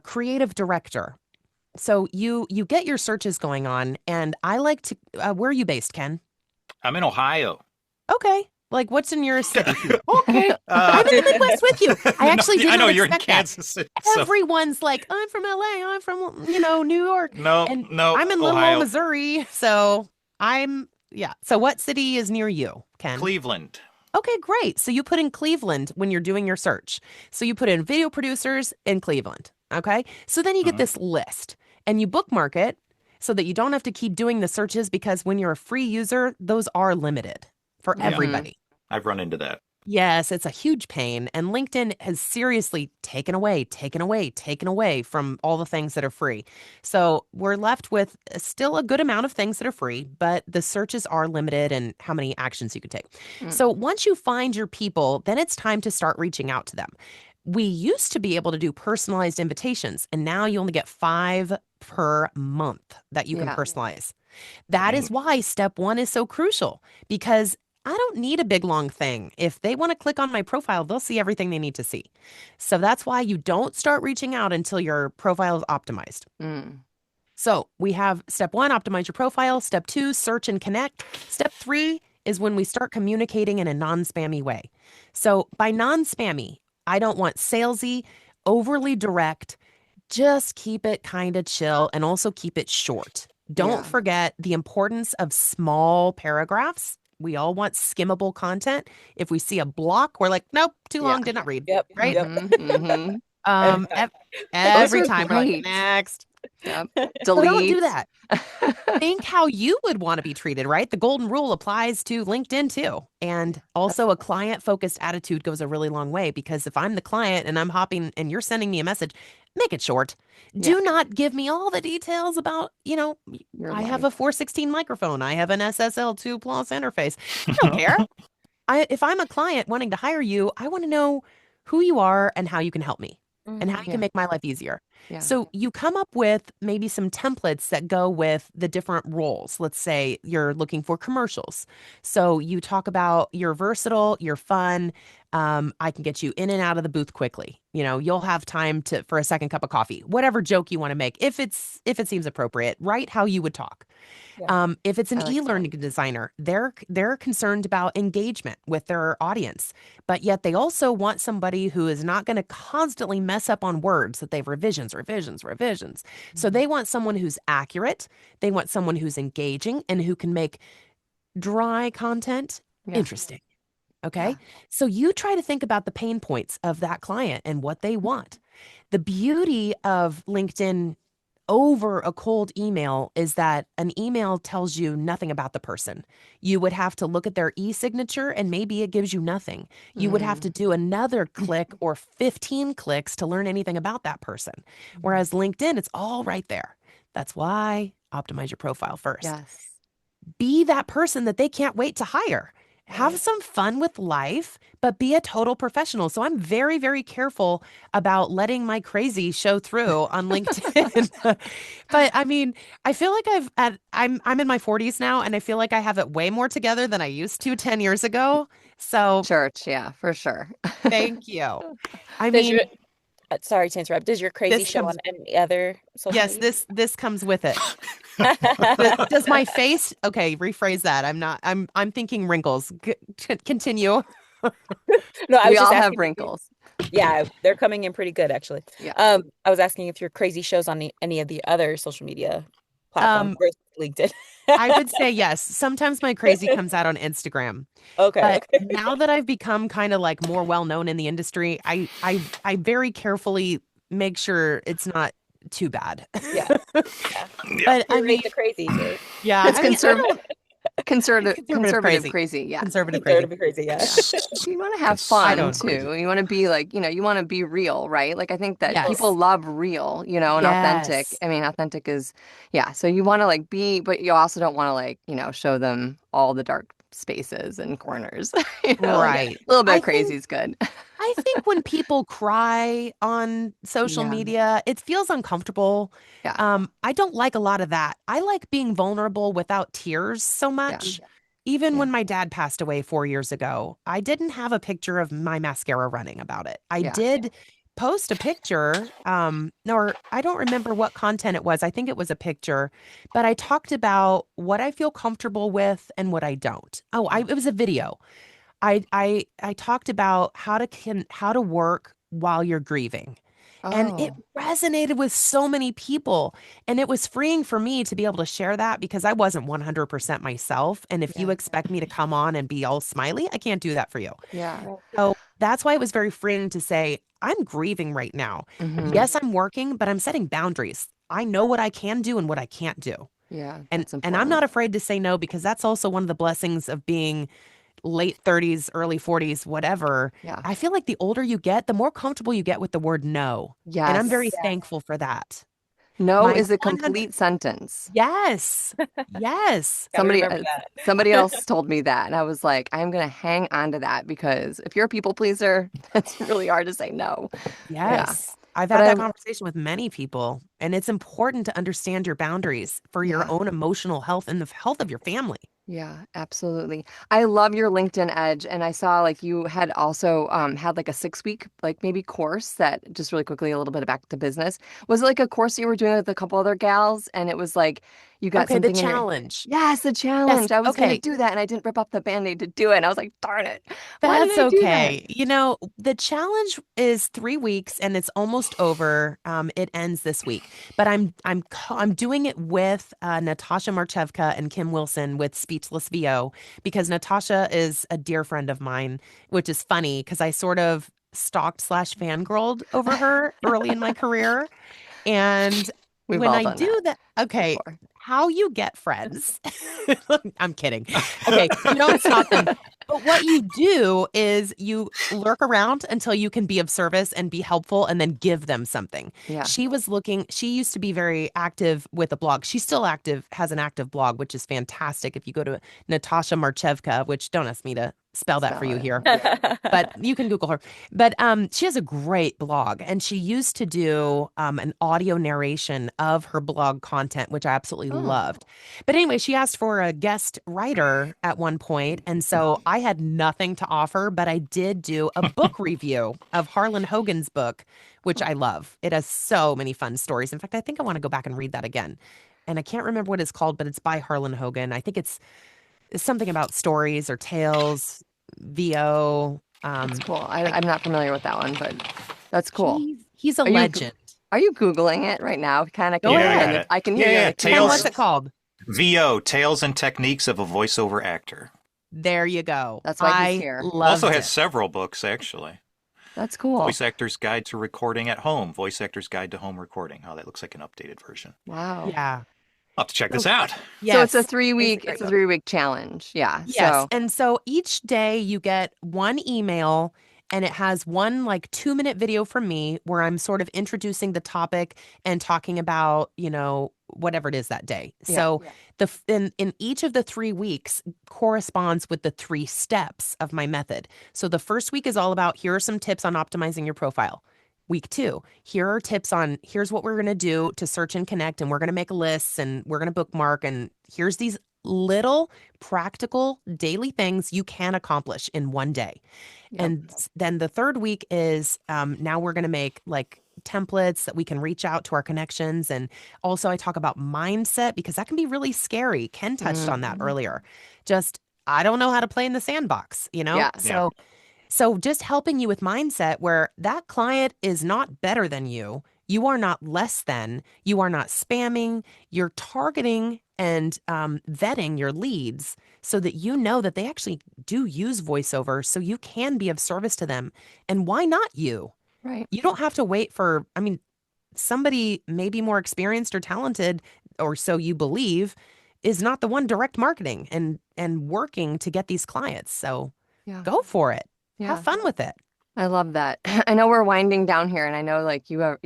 creative director. So you get your searches going on. And I like to, where are you based, Ken? I'm in Ohio. Okay. Like, what's in your city? Okay. I'm in the Midwest with you. I actually didn't I know expect you're in that. Kansas City. Everyone's like, I'm from LA. I'm from, New York. No, I'm in Little old Missouri. So So what city is near you, Ken? Cleveland. Okay, great. So you put in Cleveland when you're doing your search. So you put in video producers in Cleveland. Okay. So then you get this list and you bookmark it so that you don't have to keep doing the searches because when you're a free user, those are limited for everybody. I've run into that. Yes, it's a huge pain. And LinkedIn has seriously taken away from all the things that are free. So we're left with still a good amount of things that are free, but the searches are limited in how many actions you can take. So once you find your people, then it's time to start reaching out to them. We used to be able to do personalized invitations, and now you only get 5 per month that you can personalize. That is why step 1 is so crucial, because I don't need a big, long thing. If they want to click on my profile, they'll see everything they need to see. So that's why you don't start reaching out until your profile is optimized. So we have step 1, optimize your profile. Step 2, search and connect. Step 3 is when we start communicating in a non-spammy way. So by non-spammy, I don't want salesy, overly direct. Just keep it kind of chill and also keep it short. Don't forget the importance of small paragraphs. We all want skimmable content. If we see a block, we're like, nope, too long, did not read. Yep. Right? Yep. Every time we're like, next. Yep. So Delete. don't do that. Think how you would want to be treated, right? The golden rule applies to LinkedIn too. And also a client-focused attitude goes a really long way, because if I'm the client and I'm hopping and you're sending me a message, make it short. Do not give me all the details about, I have a 416 microphone. I have an SSL2 Plus interface. I don't care. If I'm a client wanting to hire you, I want to know who you are and how you can help me. and how you can Yeah. make my life easier. Yeah. So you come up with maybe some templates that go with the different roles. Let's say you're looking for commercials. So you talk about you're versatile, you're fun. I can get you in and out of the booth quickly. You'll have time for a second cup of coffee, whatever joke you want to make, if it seems appropriate, write how you would talk. Yeah. If it's an I like that. e-learning designer, they're concerned about engagement with their audience, but yet they also want somebody who is not going to constantly mess up on words that they've revisions, revisions, revisions. So they want someone who's accurate. They want someone who's engaging and who can make dry content Yeah. interesting. Okay. Yeah. So you try to think about the pain points of that client and what they want. The beauty of LinkedIn over a cold email is that an email tells you nothing about the person. You would have to look at their e-signature and maybe it gives you nothing. You would have to do another click or 15 clicks to learn anything about that person. Whereas LinkedIn, it's all right there. That's why optimize your profile first. Yes. Be that person that they can't wait to hire. Have some fun with life, but be a total professional. So I'm very, very careful about letting my crazy show through on LinkedIn. But I mean, I feel like I'm in my 40s now, and I feel like I have it way more together than I used to 10 years ago. So Church, yeah, for sure. thank you. I Does your mean, sorry to interrupt. Does your crazy this show comes on any other social yes, media? this comes with it. Does my face? Okay, rephrase that. I'm thinking wrinkles. Continue. No, I We was just all have asking if you, wrinkles. yeah, they're coming in pretty good actually. Yeah. I was asking if your crazy shows on any of the other social media platforms Um, versus LinkedIn. I would say yes. Sometimes my crazy comes out on Instagram. Okay, But okay. now that I've become kind of like more well known in the industry, I very carefully make sure it's not too bad. Yeah. Yeah. But I You mean, rate the crazies, right? yeah, It's I mean, I don't conservative crazy. crazy. Yeah. Conservative Third crazy. of the crazy, yeah. Yeah. You want to have I fun don't. Crazy. too. You want to be like, you want to be real, right? Like I think that people Yes. love real, and authentic. Yes. I mean, authentic is, yeah. So you want to like be, but you also don't want to like, show them all the dark spaces and corners. Like a Right. little bit I of crazy think is good. I think when people cry on social Yeah. media, it feels uncomfortable. Yeah. I don't like a lot of that. I like being vulnerable without tears so Yeah. much. Even Yeah. when my dad passed away 4 years ago, I didn't have a picture of my mascara running about it. I Yeah. did post a picture, or I don't remember what content it was. I think it was a picture, but I talked about what I feel comfortable with and what I don't. It was a video. I talked about how to work while you're grieving. And it Oh, resonated with so many people. And it was freeing for me to be able to share that because I wasn't 100% myself. And if you yeah. expect me to come on and be all smiley, I can't do that for you. Yeah. So that's why it was very freeing to say, I'm grieving right now. Hmm. Yes, I'm working, but I'm setting boundaries. I know what I can do and what I can't do. Yeah. And That's and I'm important. not afraid to say no because that's also one of the blessings of being late 30s, early 40s, whatever. Yeah. I feel like the older you get, the more comfortable you get with the word no. And I'm very Yes. thankful for that. No My is a 100 complete sentence. Yes. Yes. Gotta Somebody remember that. somebody else told me that, and I was like, I'm gonna hang on to that because if you're a people pleaser, it's really hard to say no. Yeah. Yes. I've But had that conversation with many people, and it's important to understand your boundaries for your Yeah. own emotional health and the health of your family. Yeah, absolutely. I love your LinkedIn Edge, and I saw like you had also had like a 6 week like maybe course that just really quickly a little bit back to business. Was it like a course you were doing with a couple other gals, and it was like you got Okay, the something in your challenge. Yes, the Yes. challenge. I was gonna Okay. do that, and I didn't rip up the Band-Aid to do it, and I was like, darn it, why did That's I do that? okay. The challenge is 3 weeks and it's almost over. It ends this week, but I'm doing it with Natasha Marchevka and Kim Wilson with Speechless VO because Natasha is a dear friend of mine, which is funny because I sort of stalked slash fangirled over her early in my career. And We've when all I done that do that, okay, before. how you get friends. I'm kidding. Okay, you don't stalk them. But what you do is you lurk around until you can be of service and be helpful and then give them something. Yeah. She used to be very active with a blog. She's still active, has an active blog, which is fantastic. If you go to Natasha Marchevka, which don't ask me to spell that for spell you it. here. But you can Google her. But she has a great blog, and she used to do an audio narration of her blog content, which I absolutely Oh. loved. But anyway, she asked for a guest writer at one point, and so I had nothing to offer, but I did do a book review of Harlan Hogan's book, which I love. It has so many fun stories. In fact, I think I want to go back and read that again. And I can't remember what it's called, but it's by Harlan Hogan. I think it's something about stories or tales, VO. That's cool. I'm not familiar with that one, but that's cool. He's a Are you- legend. Are you Googling it right now? Kind of. Go Yeah, I ahead. got it. I can Yeah, hear yeah, you. Ken, Tales- what's it called? VO, Tales and Techniques of a Voiceover Actor. There you go. That's why he's I here. loved Also it. has several books, actually. That's cool. Voice Actor's Guide to Recording at Home, Voice Actor's Guide to Home Recording. Oh, that looks like an updated version. Wow. Yeah. I'll have to check this out. So it's a Yes. 3-week. great It's a book. 3-week challenge. Yeah. Yes. So And so each day you get one email, and it has one like 2-minute video from me where I'm sort of introducing the topic and talking about, whatever it is that day. Yeah. So in each of the 3 weeks corresponds with the 3 steps of my method. So the first week is all about, here are some tips on optimizing your profile. Week 2, here are tips on, here's what we're going to do to search and connect, and we're going to make lists, and we're going to bookmark, and here's these little practical daily things you can accomplish in one day. Yep. And then the third week is now we're going to make like templates that we can reach out to our connections. And also I talk about mindset, because that can be really scary. Ken touched on that earlier. Just, I don't know how to play in the sandbox, Yeah. So just helping you with mindset, where that client is not better than you. You are not less than. You are not spamming. You're targeting and vetting your leads so that you know that they actually do use voiceover, so you can be of service to them. And why not you? right. You don't have to wait for, somebody maybe more experienced or talented, or so you believe, is not the one direct marketing and working to get these clients. So Yeah. go for it. Yeah. Have fun with it. I love that. I know we're winding down here, and I know like you're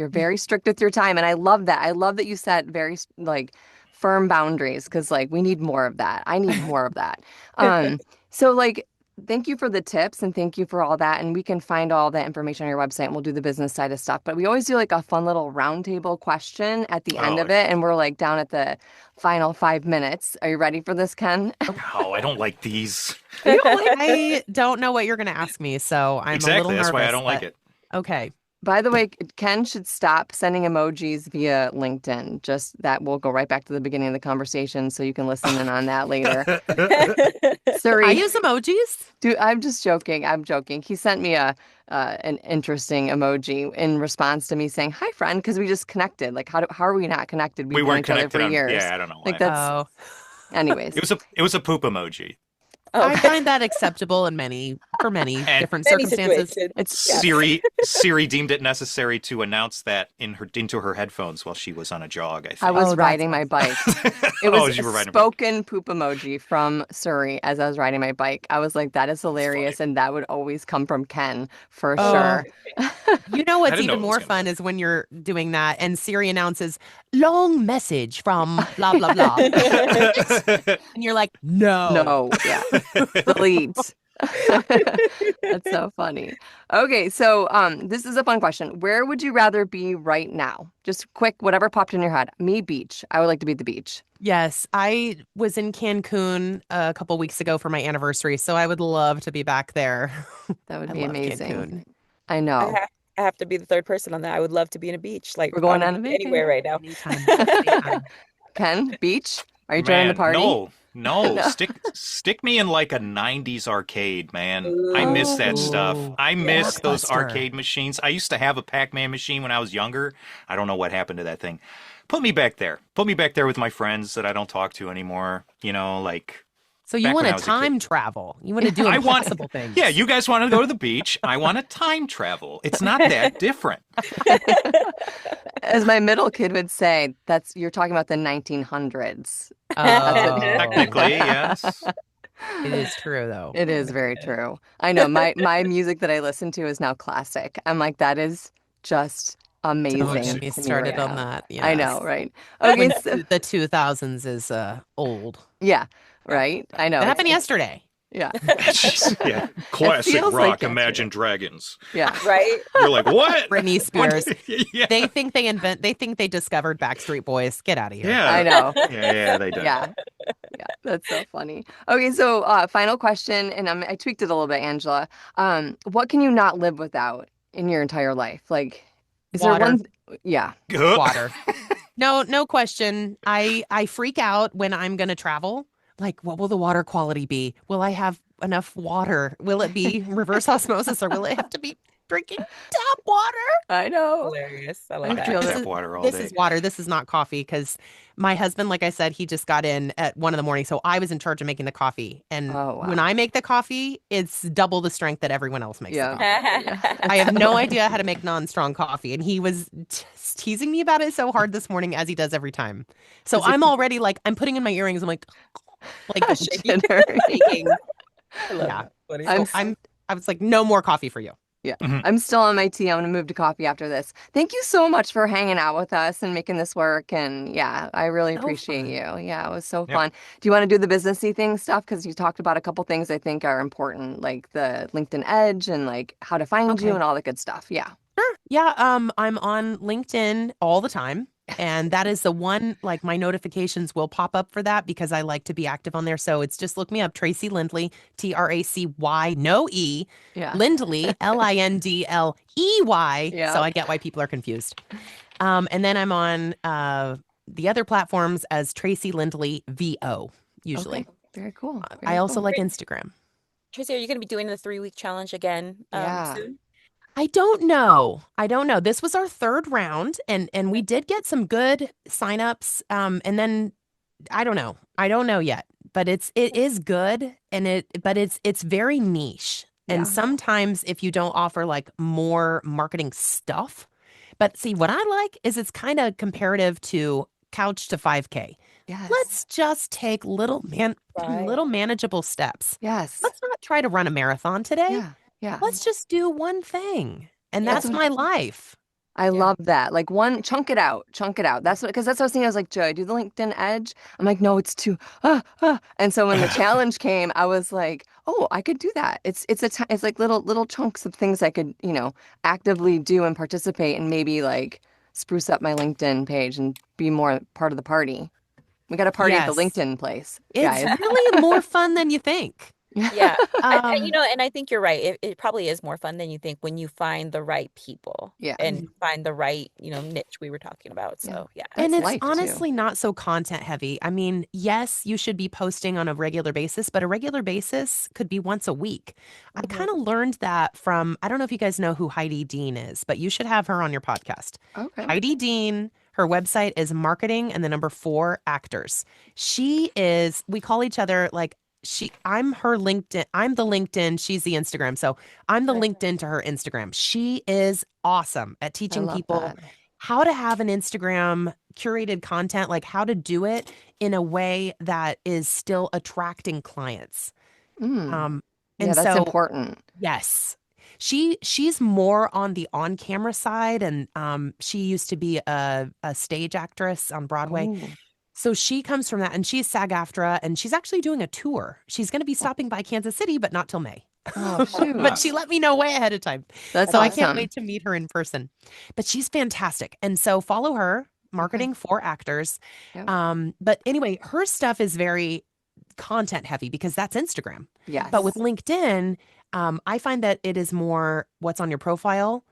very strict with your time, and I love that. I love that you set very like firm boundaries, because like we need more of that. I need more of that. So like thank you for the tips, and thank you for all that. And we can find all that information on your website, and we'll do the business side of stuff. But we always do like a fun little roundtable question at the end of it, and we're like down at the final 5 minutes. Are you ready for this, Ken? Oh, I don't like these. I don't know what you're going to ask me, so I'm a Exactly. little nervous. That's why I don't like but- it. Okay. By the way, Ken should stop sending emojis via LinkedIn. Just that will go right back to the beginning of the conversation, so you can listen in on that later. Sorry, I use emojis. dude, I'm just joking. I'm joking. He sent me an interesting emoji in response to me saying, "Hi, friend," because we just connected. Like, how are we not connected? We've We known weren't each other connected for on. years. Yeah, I don't know why. Like that's. Oh, Anyways, It was a poop emoji. I find that acceptable in many And- different Any circumstances. situation. it's Siri deemed it necessary to announce that into her headphones while she was on a jog, I think. I was Oh, that's riding my bike. It Oh, was you a were riding a bike. spoken poop emoji from Surrey as I was riding my bike. I was like, that is hilarious, and that would always come from Ken for Oh. sure. You know what's didn't know even it was more gonna fun is when you're doing that and Siri announces long message from blah blah blah, and you're like, No, yeah, delete. That's so funny. Okay, so this is a fun question. Where would you rather be right now? Just quick, whatever popped in your head. Me, beach. I would like to be at the beach. Yes, I was in Cancun a couple weeks ago for my anniversary, so I would love to be back there. That would I be love amazing. Cancun. I I know. have to be the third person on that. I would love to be in a beach. Like We're going I on would a be vacation. anywhere right now. Anytime. Anytime. Ken, beach? Are you joining the Man, party? no. No. Stick me in like a 90s arcade, man. I miss that stuff. Ooh. I miss those Blockbuster. arcade machines. I used to have a Pac-Man machine when I was younger. I don't know what happened to that thing. Put me back there. Put me back there with my friends that I don't talk to anymore. Like So you Back want when to I was a kid. time travel? You want to do I want- impossible things? yeah, you guys want to go to the beach. I want to time travel. It's not that different. As my middle kid would say, you're talking about the 1900s. Oh, Technically, yes. it is true though. It is very true. I know my music that I listen to is now classic. I'm like, that is just amazing. Don't get me to me started right on now. that. I know, yes. right? Okay, When so the 2000s is old. yeah, right. I know. That happened It's- yesterday. Yeah. It's just, yeah, classic feels rock, like Imagine Dragons. Yeah. Right? You're like, what? Britney Spears. Yeah. They think they discovered Backstreet Boys. Get out of here. I Yeah. know. Yeah, they do. Yeah. Yeah. That's so funny. Okay, so final question, and I tweaked it a little bit, Angela. What can you not live without in your entire life? Like, is there Water. one? Yeah. Water. No question. I freak out when I'm going to travel. Like, what will the water quality be? Will I have enough water? Will it be reverse osmosis or will it have to be drinking tap water? I know. Hilarious. I love I I that. feel drink that. tap water all This day. is water. This is not coffee because my husband, like I said, he just got in at 1 a.m. So I was in charge of making the coffee. And Oh, when wow. I make the coffee, it's double the strength that everyone else makes the Yeah. coffee. Yeah. I have no idea how to make non-strong coffee. And he was teasing me about it so hard this morning, as he does every time. So Is it I'm already like, I'm putting in my earrings. I'm like shaking? shaking. I love Yeah. that. Funny. I'm So I was like, no more coffee for you. Yeah, Mhm. I'm still on my tea. I'm gonna move to coffee after this. Thank you so much for hanging out with us and making this work. And yeah, I really So appreciate fun. you. Yeah, it was so Yep. fun. Do you want to do the businessy thing stuff? Because you talked about a couple things I think are important, like the LinkedIn Edge and like how to find you Okay. and all the good stuff. Yeah. Sure. Yeah. I'm on LinkedIn all the time. And that is the one, like my notifications will pop up for that because I like to be active on there. So it's just look me up, Tracy Lindley, Tracy, no E, Yeah. Lindley, Lindley. So Yeah. I get why people are confused. And then I'm on the other platforms as Tracy Lindley VO, usually. Okay. Very cool. I Very also cool. like Instagram. Tracy, are you going to be doing the 3-week challenge again Yeah. soon? I don't know. This was our third round and we did get some good signups. And then I don't know. I don't know yet, but it is good but it's very niche. And Yeah. sometimes if you don't offer like more marketing stuff, but see what I like is it's kind of comparative to Couch to 5K. Yes. Let's just take Right. little manageable steps. Yes. Let's not try to run a marathon today. Yeah. Yeah. Let's just do one thing. And Yeah. that's my life. I Yeah. love that. Like one, chunk it out, chunk it out. That's what, because that's what I was thinking. I was like, Joe, do the LinkedIn Edge. I'm like, no, it's too, And so when the challenge came, I was like, oh, I could do that. It's like little chunks of things I could, actively do and participate and maybe like spruce up my LinkedIn page and be more part of the party. We got a party at the Yes. LinkedIn place, It's guys. really more fun than you think. Yeah. Um, And I think you're right. It probably is more fun than you think when you find the right people Yeah. and find the right, niche we were talking about. Yeah. So, yeah. and That's it's life, too. honestly not so content heavy. I mean, yes, you should be posting on a regular basis, but a regular basis could be once a week. I Mhm. kind of learned that from, I don't know if you guys know who Heidi Dean is, but you should have her on your podcast. Okay. Heidi Dean, her website is marketing and the number 4 actors. We call each other like, I'm her LinkedIn. I'm the LinkedIn. She's the Instagram. So I'm the Right. LinkedIn to her Instagram. She is awesome at I teaching love people that. how to have an Instagram curated content, like how to do it in a way that is still attracting clients. Mm. Um, Yeah, and that's so important. yes, she's more on the on camera side, and she used to be a stage actress on Broadway. Ooh. So she comes from that, and she's SAG-AFTRA, and she's actually doing a tour. She's going to be stopping by Kansas City, but not till May. Oh, shoot. But she let me know way ahead of time. That's So I awesome. can't wait to meet her in person. But she's fantastic. And so follow her, marketing for actors. Yep. But anyway, her stuff is very content heavy because that's Instagram. Yes. But with LinkedIn, I find that it is more what's on your profile,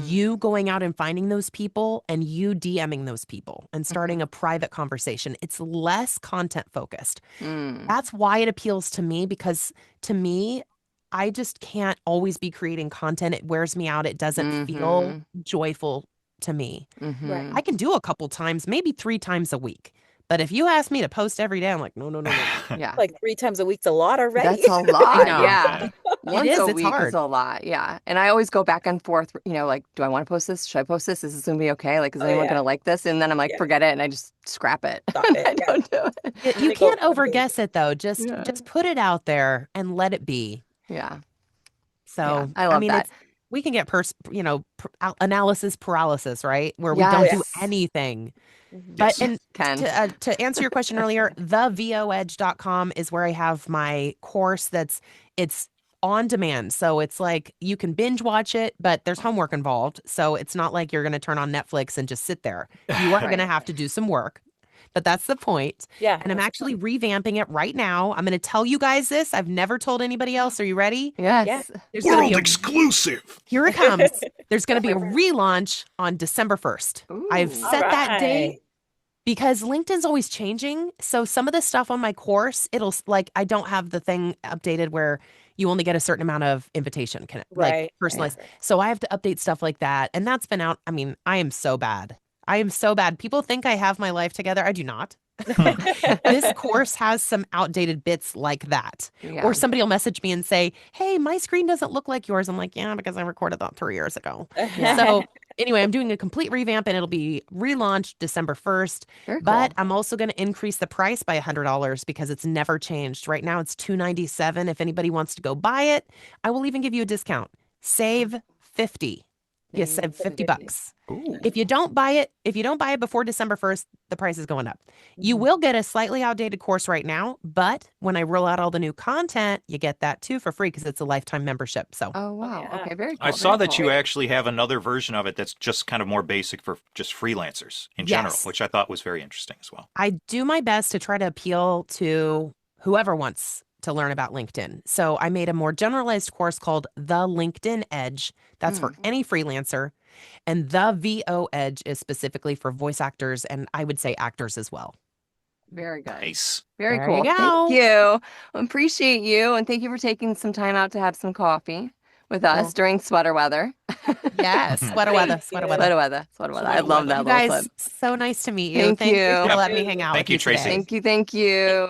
you going out and finding those people and you DMing those people and starting a private conversation. It's less content focused. That's why it appeals to me because to me, I just can't always be creating content. It wears me out. It doesn't feel joyful to me. Right. I can do a couple times, maybe 3 times a week. But if you ask me to post every day, I'm like, no. Yeah. Like 3 times a week's a lot already. That's a lot. know. Yeah. Once is, a it's week hard. is a lot. Yeah. And I always go back and forth, like, do I want to post this? Should I post this? Is this going to be okay? Like, is anyone yeah. going to like this? And then I'm like, Yeah. forget it. And I just scrap it. Stop it. I Yeah. don't do it. You They go can't for the overguess it though. Just Yeah. just put it out there and let it be. Yeah. So I love mean, that. we can get analysis paralysis, right? Where we Oh, don't Yes. do yes. anything. Yes. But and Ken. to answer your question earlier, thevoedge.com is where I have my course it's on demand. So it's like you can binge watch it, but there's homework involved. So it's not like you're going to turn on Netflix and just sit there. You are going to Right. have to do some work. But that's the point. Yeah, And I'm that's the actually point. revamping it right now. I'm going to tell you guys this. I've never told anybody else. Are you ready? Yes. There's going to be World a exclusive. Here it comes. There's going to be a relaunch on December 1st. I've Ooh. All set that right. date because LinkedIn's always changing. So some of the stuff on my course, I don't have the thing updated where you only get a certain amount of invitation, Right. personalized. Right. So I have to update stuff like that. And that's been out. I mean, I am so bad. I am so bad. People think I have my life together. I do not. This course has some outdated bits like that. Yeah. Or somebody will message me and say, hey, my screen doesn't look like yours. I'm like, yeah, because I recorded that 3 years ago. Yeah. So anyway, I'm doing a complete revamp and it'll be relaunched December 1st. Very But cool. I'm also going to increase the price by $100 because it's never changed. Right now it's $297. If anybody wants to go buy it, I will even give you a discount. Save 50. You save 50 bucks. Ooh. If you don't buy it before December 1st, the price is going up. You Mhm. will get a slightly outdated course right now, but when I roll out all the new content, you get that too for free because it's a lifetime membership. So Oh, wow. yeah. Okay, very cool. I saw very that cool. you actually have another version of it that's just kind of more basic for just freelancers in general, Yes. which I thought was very interesting as well. I do my best to try to appeal to whoever wants to learn about LinkedIn. So I made a more generalized course called The LinkedIn Edge. That's for any freelancer. And the VO Edge is specifically for voice actors and I would say actors as well. Very good. Nice. Very There cool. you go. Thank you. Appreciate you. And thank you for taking some time out to have some coffee with us Well, during sweater weather. Yes, sweater weather, thank sweater you. weather. Sweater weather. Sweater weather. I Sweater love weather. that You little clip. guys, so nice to meet you. Thank Thank you you. for Yep. letting me hang out Thank with you, you Tracy. today. Thank you. Thank you.